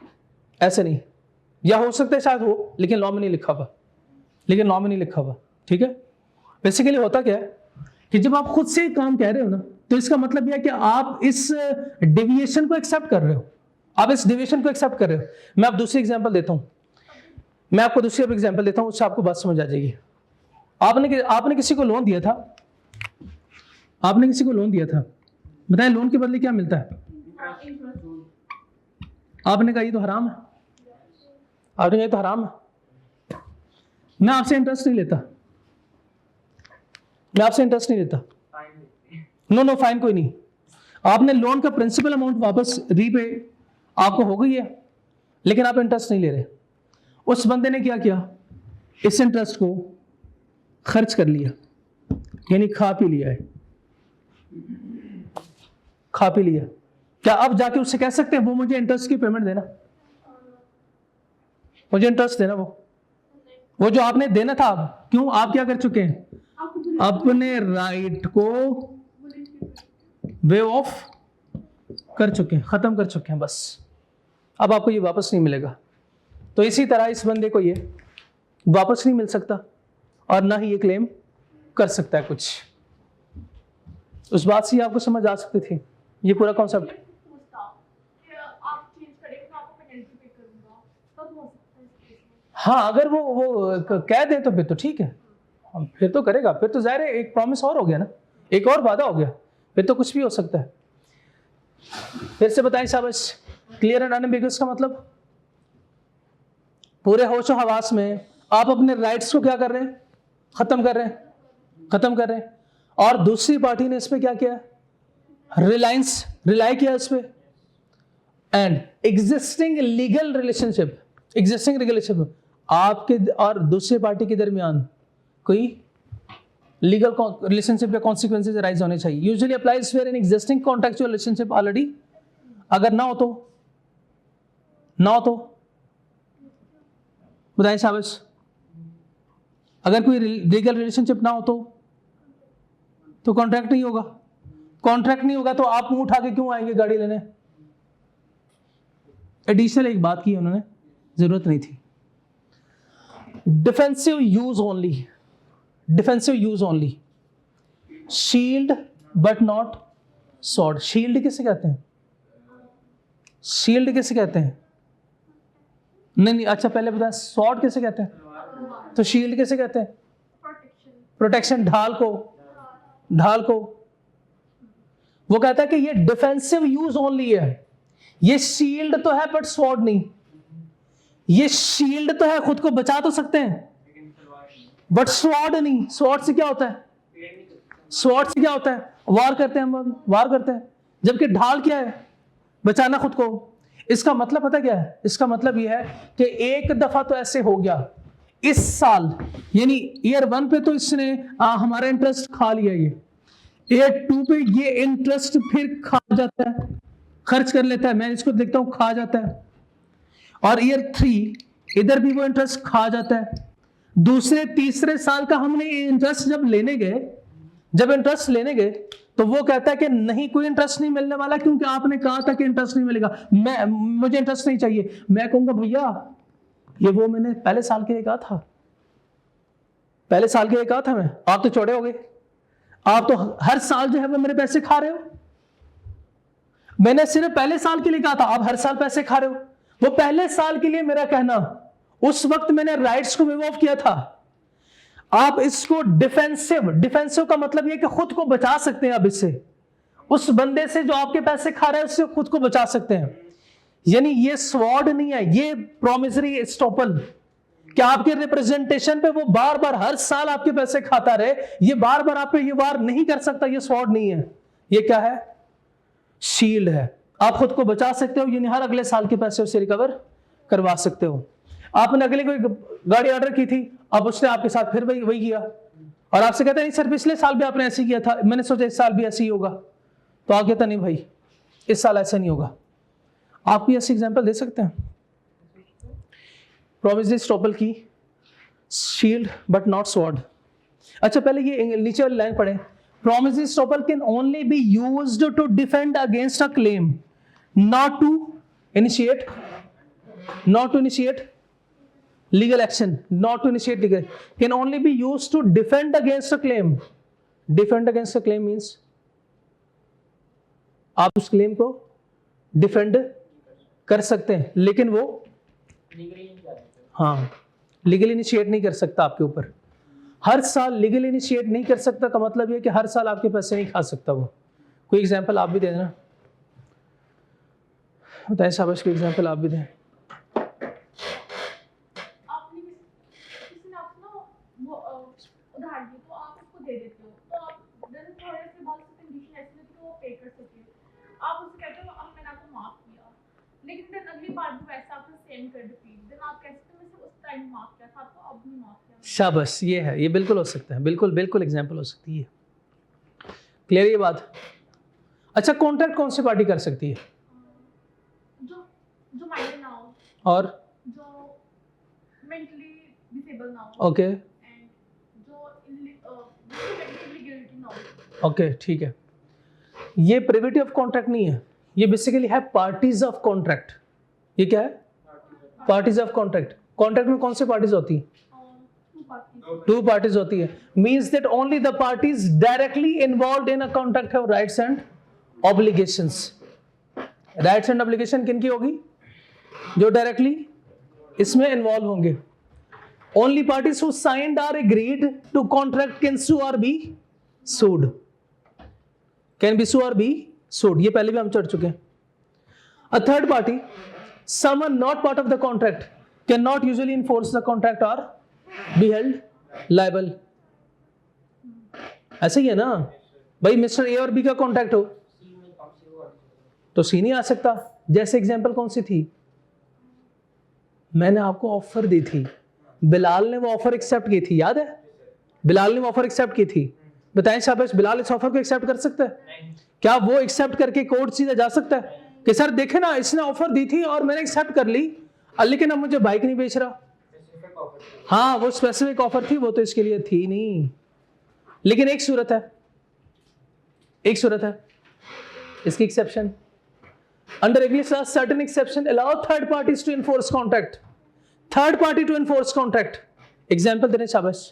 हूं। ऐसे नहीं, या हो सकता है शायद हो, लेकिन लॉ में नहीं लिखा हुआ, ठीक है। बेसिकली होता क्या है कि जब आप खुद से काम कह रहे हो ना, तो इसका मतलब यह है कि आप इस डेविएशन को एक्सेप्ट कर रहे हो, मैं आप दूसरी एग्जांपल देता हूं, उससे आपको बात समझ आ जाएगी। आपने किसी को लोन दिया था, बताएं लोन के बदले क्या मिलता है? आपने कहा ये तो हराम है, आपने कहा ये तो हराम है। मैं आपसे इंटरेस्ट नहीं लेता, मैं आपसे इंटरेस्ट नहीं लेता। नो नो फाइन कोई नहीं। आपने लोन का प्रिंसिपल अमाउंट वापस रीपे आपको हो गई है, लेकिन आप इंटरेस्ट नहीं ले रहे। उस बंदे ने क्या किया, इस इंटरेस्ट को खर्च कर लिया, यानी खा पी लिया है, खा पी लिया। क्या अब जाके उससे कह सकते हैं वो मुझे इंटरेस्ट की पेमेंट देना, मुझे इंटरेस्ट देना? वो जो आपने देना था, क्यों आप क्या कर चुके हैं, अपने राइट को वे ऑफ कर चुके हैं, खत्म कर चुके हैं, बस अब आपको ये वापस नहीं मिलेगा। तो इसी तरह इस बंदे को ये वापस नहीं मिल सकता और ना ही ये क्लेम कर सकता है कुछ। उस बात से आपको समझ आ सकती थी ये पूरा कॉन्सेप्ट। आप चेंज करेंगे तो आपको पेनल्टी पे करूंगा, तब हो सकता है इस केस में। हाँ अगर वो कह दे तो फिर तो ठीक है, फिर तो करेगा, फिर तो जाहिर है एक प्रॉमिस और हो गया ना, एक और वादा हो गया, फिर तो कुछ भी हो सकता है। फिर से बताएं साहब, क्लियर एंड अनएम्बिगुअस का मतलब पूरे होशो हवास में आप अपने राइट्स को क्या कर रहे हैं, खत्म कर रहे हैं, खत्म कर रहे हैं, और दूसरी पार्टी ने इस पे क्या किया, रिलाई किया इस पे। And existing legal relationship, existing relationship आपके और दूसरे पार्टी के दरमियान कोई लीगल रिलेशनशिप या कॉन्सिक्वेंसेज राइज होने चाहिए। Usually applies where an existing contractual relationship already, अगर ना हो तो बताइए साहब, अगर कोई लीगल रिलेशनशिप ना हो तो कॉन्ट्रैक्ट नहीं होगा, कॉन्ट्रैक्ट नहीं होगा तो आप मुंह उठा के क्यों आएंगे गाड़ी लेने? एडिशनल एक बात की उन्होंने, जरूरत नहीं थी। Defensive use only, defensive use only, shield but not sword. Shield किसे कहते हैं, शील्ड किसे कहते हैं? नहीं अच्छा पहले बताएं, सॉर्ड किसे कहते हैं? तो शील्ड किसे कहते हैं? प्रोटेक्शन, ढाल को, ढाल को। वो कहता है कि ये डिफेंसिव यूज ओनली है, ये शील्ड तो है बट स्वॉर्ड नहीं। ये शील्ड तो है, खुद को बचा तो सकते हैं, बट स्वॉर्ड नहीं। स्वॉर्ड से क्या होता है, स्वॉर्ड से क्या होता है, वार करते हैं हम, वार करते हैं, जबकि ढाल क्या है, बचाना खुद को। इसका मतलब पता क्या है, इसका मतलब यह है कि एक दफा तो ऐसे हो गया इस साल, यानी ईयर 1 पे तो इसने हमारा इंटरेस्ट खा लिया, ये ईयर 2 पे ये इंटरेस्ट फिर खा जाता है, खर्च कर लेता है, मैं इसको देखता हूं खा जाता है, और ईयर 3 इधर भी वो इंटरेस्ट खा जाता है। दूसरे तीसरे साल का हमने इंटरेस्ट जब इंटरेस्ट लेने गए तो वो कहता है कि नहीं कोई इंटरेस्ट नहीं मिलने वाला, क्योंकि आपने कहा था कि इंटरेस्ट नहीं मिलेगा, मुझे इंटरेस्ट नहीं चाहिए। मैं कहूंगा भैया ये वो मैंने पहले साल के लिए कहा था, पहले साल के लिए कहा था मैं, आप तो चौड़े हो गए, आप तो हर साल जो है वो मेरे पैसे खा रहे हो। मैंने सिर्फ पहले साल के लिए कहा था, आप हर साल पैसे खा रहे हो। वो पहले साल के लिए मेरा कहना, उस वक्त मैंने राइट्स को वेव ऑफ किया था। आप इसको डिफेंसिव का मतलब यह कि खुद को बचा सकते हैं, आप इससे उस बंदे से जो आपके पैसे खा रहा है उससे खुद को बचा सकते हैं। यानी ये स्वॉर्ड नहीं है, ये प्रोमिसरी एस्टॉपल, कि आपके रिप्रेजेंटेशन पे वो बार बार हर साल आपके पैसे खाता रहे, ये बार बार आप पे ये वार नहीं कर सकता, ये स्वॉर्ड नहीं है। ये क्या है, शील्ड है। आप खुद को बचा सकते हो, यानी हर अगले साल के पैसे उससे रिकवर करवा सकते हो। आपने अगले कोई गाड़ी ऑर्डर की थी, अब उसने आपके साथ फिर वही किया, और आपसे कहते नहीं सर पिछले साल भी आपने ऐसे किया था, मैंने सोचा इस साल भी ऐसे ही होगा, तो आप कहता नहीं भाई इस साल ऐसा नहीं होगा। आप भी ऐसे एग्जाम्पल दे सकते हैं प्रोमिसरी एस्टॉपल की, शील्ड बट नॉट स्वॉर्ड। अच्छा पहले ये नीचे वाली लाइन पढ़ें, promissory estoppel can only be used to defend against a claim, not to initiate legal action, not to initiate legal, can only be used to defend against a claim. Defend against a claim means आप उस claim को defend कर सकते हैं, लेकिन वो legal initiate नहीं कर सकता आपके ऊपर। हर साल लीगल इनिशिएट नहीं कर सकता का मतलब ये कि हर साल आपके पैसे नहीं खा सकता वो। कोई एग्जांपल आप भी दे देना, बताएं शाबाश, कोई एग्जांपल आप भी दें। आपने किसी ने आपको ना वो उधार दी तो आप उसको दे देते हो, तो आप देन थोड़े से बहुत सी कंडीशन ऐसी होती है कि वो पे कर सके, आप उससे कहते हो अब मैंने आपको माफ किया, लेकिन देन अगली बार भी वैसा आपने सेम कर रिपीट, देन आप कहते हो मैंने उस टाइम माफ किया था आपको, अब नहीं माफ किया। शाबाश, ये है, ये बिल्कुल हो सकता है, बिल्कुल बिल्कुल एग्जांपल हो सकती है। क्लियर ये बात? अच्छा, कॉन्ट्रैक्ट कौन सी पार्टी कर सकती है? जो माइनर ना हो, और जो मेंटली डिसेबल ना हो, ओके एंड जो इलेक्ट्रिकली गिल्टी ना हो। ओके, ठीक है। ये प्रिविटी ऑफ कॉन्ट्रैक्ट नहीं है, ये बेसिकली है पार्टीज ऑफ कॉन्ट्रैक्ट। ये क्या है? Parties of contract. कॉन्ट्रैक्ट में कौन सी पार्टीज होती हैं? टू पार्टीज होती है। Means that only the parties directly involved in a contract have rights and obligations. Rights and obligation किनकी होगी? जो डायरेक्टली इसमें इन्वॉल्व होंगे। Only parties who signed are agreed to contract can sue or be sued, can be sue or be सूड। ये पहले भी हम चढ़ चुके हैं। A third party, someone not part of the contract, cannot usually enforce the contract or be held liable। ऐसे ही है ना भाई, मिस्टर ए और बी का कॉन्ट्रैक्ट हो तो सी नहीं आ सकता। जैसे एग्जांपल कौन सी थी? मैंने आपको ऑफर दी थी, बिलाल ने वो ऑफर एक्सेप्ट की थी, याद है? बिलाल ने वो ऑफर एक्सेप्ट की थी। बताएं शाबाश, बिलाल इस ऑफर को एक्सेप्ट कर सकता है? क्या वो एक्सेप्ट करके कोर्ट सीधा जा सकता है कि सर देखे ना, इसने ऑफर दी थी और मैंने एक्सेप्ट कर ली, लेकिन अब मुझे बाइक नहीं बेच रहा। हाँ, वो स्पेसिफिक ऑफर थी, वो तो इसके लिए थी नहीं। लेकिन एक सूरत है, एक सूरत है इसकी exception. Under English law certain exception allow third parties to enforce contract. Third party to enforce contract, example देने शाबाश।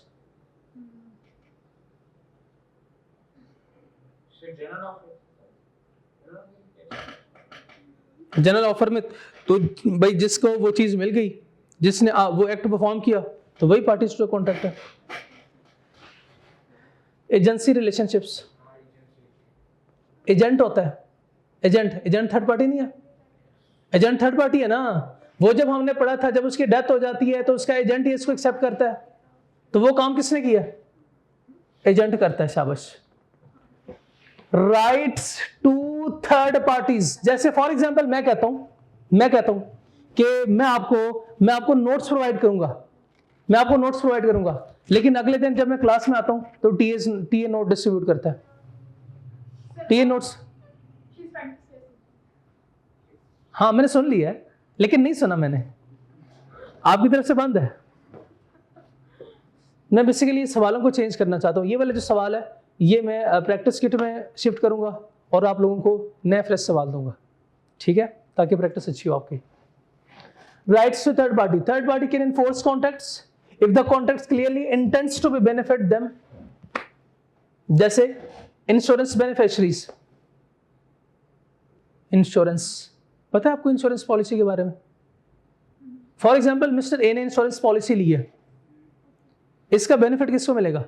जनरल ऑफर में तो भाई जिसको वो चीज मिल गई, जिसने वो एक्ट परफॉर्म किया, तो वही पार्टीज टू कॉन्ट्रैक्ट है। एजेंसी रिलेशनशिप्स, एजेंट होता है, एजेंट थर्ड पार्टी नहीं है? एजेंट थर्ड पार्टी है ना। वो जब हमने पढ़ा था, जब उसकी डेथ हो जाती है तो उसका एजेंट ही इसको एक्सेप्ट करता है, तो वो काम किसने किया? एजेंट करता है, शाबाश। राइट्स टू थर्ड पार्टीज, जैसे फॉर एग्जांपल मैं कहता हूं कि मैं आपको नोट्स प्रोवाइड करूंगा, लेकिन अगले दिन जब मैं क्लास में आता हूं तो टीए नोट डिस्ट्रीब्यूट करता है। टीए नोट्स, हाँ मैंने सुन लिया है, लेकिन नहीं सुना मैंने, आपकी तरफ से बंद है। मैं बेसिकली सवालों को चेंज करना चाहता हूं। ये वाला जो सवाल है ये मैं प्रैक्टिस किट में शिफ्ट करूंगा और आप लोगों को नए फ्रेश सवाल दूंगा, ठीक है, ताकि प्रैक्टिस अच्छी हो आपकी। Rights to third party can enforce contracts if the contracts clearly intends to be benefit them. जैसे इंश्योरेंस बेनिफिशियरीज, इंश्योरेंस, पता है आपको इंश्योरेंस पॉलिसी के बारे में? फॉर एग्जाम्पल मिस्टर ए ने इंश्योरेंस पॉलिसी ली है, इसका बेनिफिट किसको मिलेगा?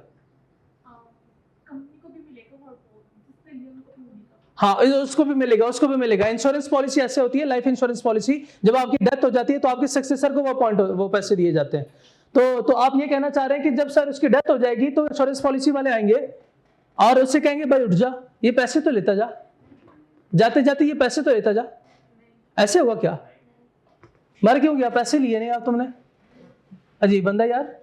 हाँ, उसको भी मिलेगा। इंश्योरेंस पॉलिसी ऐसे होती है, लाइफ इंश्योरेंस पॉलिसी, जब आपकी डेथ हो जाती है तो आपके सक्सेसर को वो पैसे दिए जाते हैं। तो आप ये कहना चाह रहे हैं कि जब सर उसकी डेथ हो जाएगी तो इंश्योरेंस पॉलिसी वाले आएंगे और उससे कहेंगे भाई उठ जा, ये पैसे तो लेता जा, जाते जाते ये पैसे तो लेता जा। ऐसे होगा क्या? मर क्यों गया? पैसे लिए नहीं आप तुमने, अजीब बंदा यार।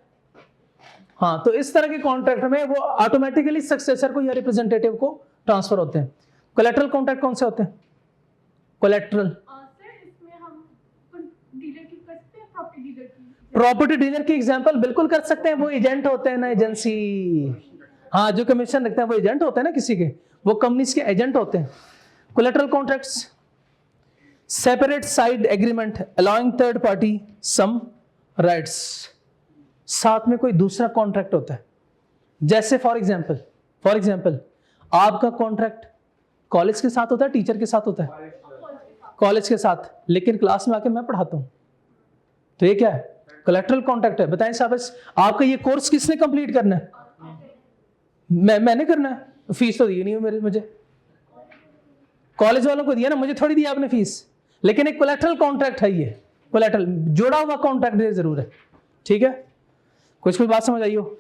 हाँ, तो इस तरह के कॉन्ट्रैक्ट में वो ऑटोमेटिकली सक्सेसर को या रिप्रेजेंटेटिव को ट्रांसफर होते हैं। कोलैटरल कॉन्ट्रैक्ट कौन से होते हैं? कोलैटरल, प्रॉपर्टी डीलर की एग्जांपल बिल्कुल कर सकते हैं। वो एजेंट होते हैं ना, एजेंसी, हाँ, जो कमीशन रखते हैं वो एजेंट होते हैं ना किसी के, वो कंपनीज के एजेंट होते हैं। Collateral contracts, separate side agreement allowing third party some rights, साथ में कोई दूसरा कॉन्ट्रैक्ट होता है। जैसे फॉर एग्जांपल आपका कॉन्ट्रैक्ट कॉलेज के साथ होता है, टीचर के साथ होता है? कॉलेज के साथ, लेकिन क्लास में आके मैं पढ़ाता हूं, तो ये क्या है? कोलैटरल कॉन्ट्रैक्ट है। बताएं शाबाश, आपका ये कोर्स किसने कंप्लीट करना है? मैंने करना है, फीस तो दी नहीं मुझे। कॉलेज वालों को दिया ना, मुझे थोड़ी दिया आपने फीस, लेकिन एक कोलेटरल कॉन्ट्रैक्ट है, ये कोलेटरल जोड़ा हुआ कॉन्ट्रैक्ट ये जरूर है, ठीक है। कुछ बात समझ आई हो?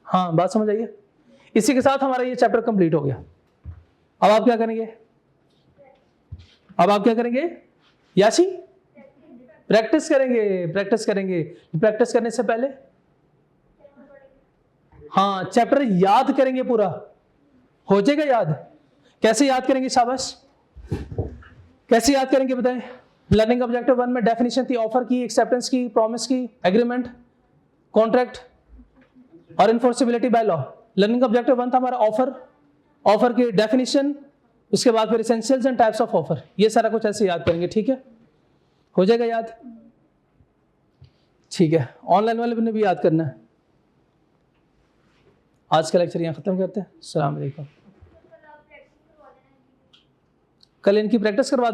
हाँ, बात समझ आई है। इसी के साथ हमारा ये चैप्टर कंप्लीट हो गया। अब आप क्या करेंगे? अब आप क्या करेंगे याशी? प्रैक्टिस करेंगे, प्रैक्टिस करेंगे। प्रैक्टिस करने से पहले हाँ चैप्टर याद करेंगे, पूरा हो जाएगा याद। कैसे याद करेंगे? शाबाश, कैसे याद करेंगे बताएं। लर्निंग ऑब्जेक्टिव 1 में डेफिनेशन थी ऑफर की, एक्सेप्टेंस की, प्रॉमिस की, एग्रीमेंट, कॉन्ट्रैक्ट और enforceability by law. Learning objective 1 था हमारा ऑफर, ऑफर की डेफिनेशन, उसके बाद फिर essentials and types of offer. ये सारा कुछ ऐसे याद करेंगे, ठीक है। हो जाएगा याद, ठीक है। ऑनलाइन वाले ने भी याद करना है। आज का लेक्चर यहाँ खत्म करते हैं। अस्सलाम वालेकुम। कल इनकी प्रैक्टिस करवा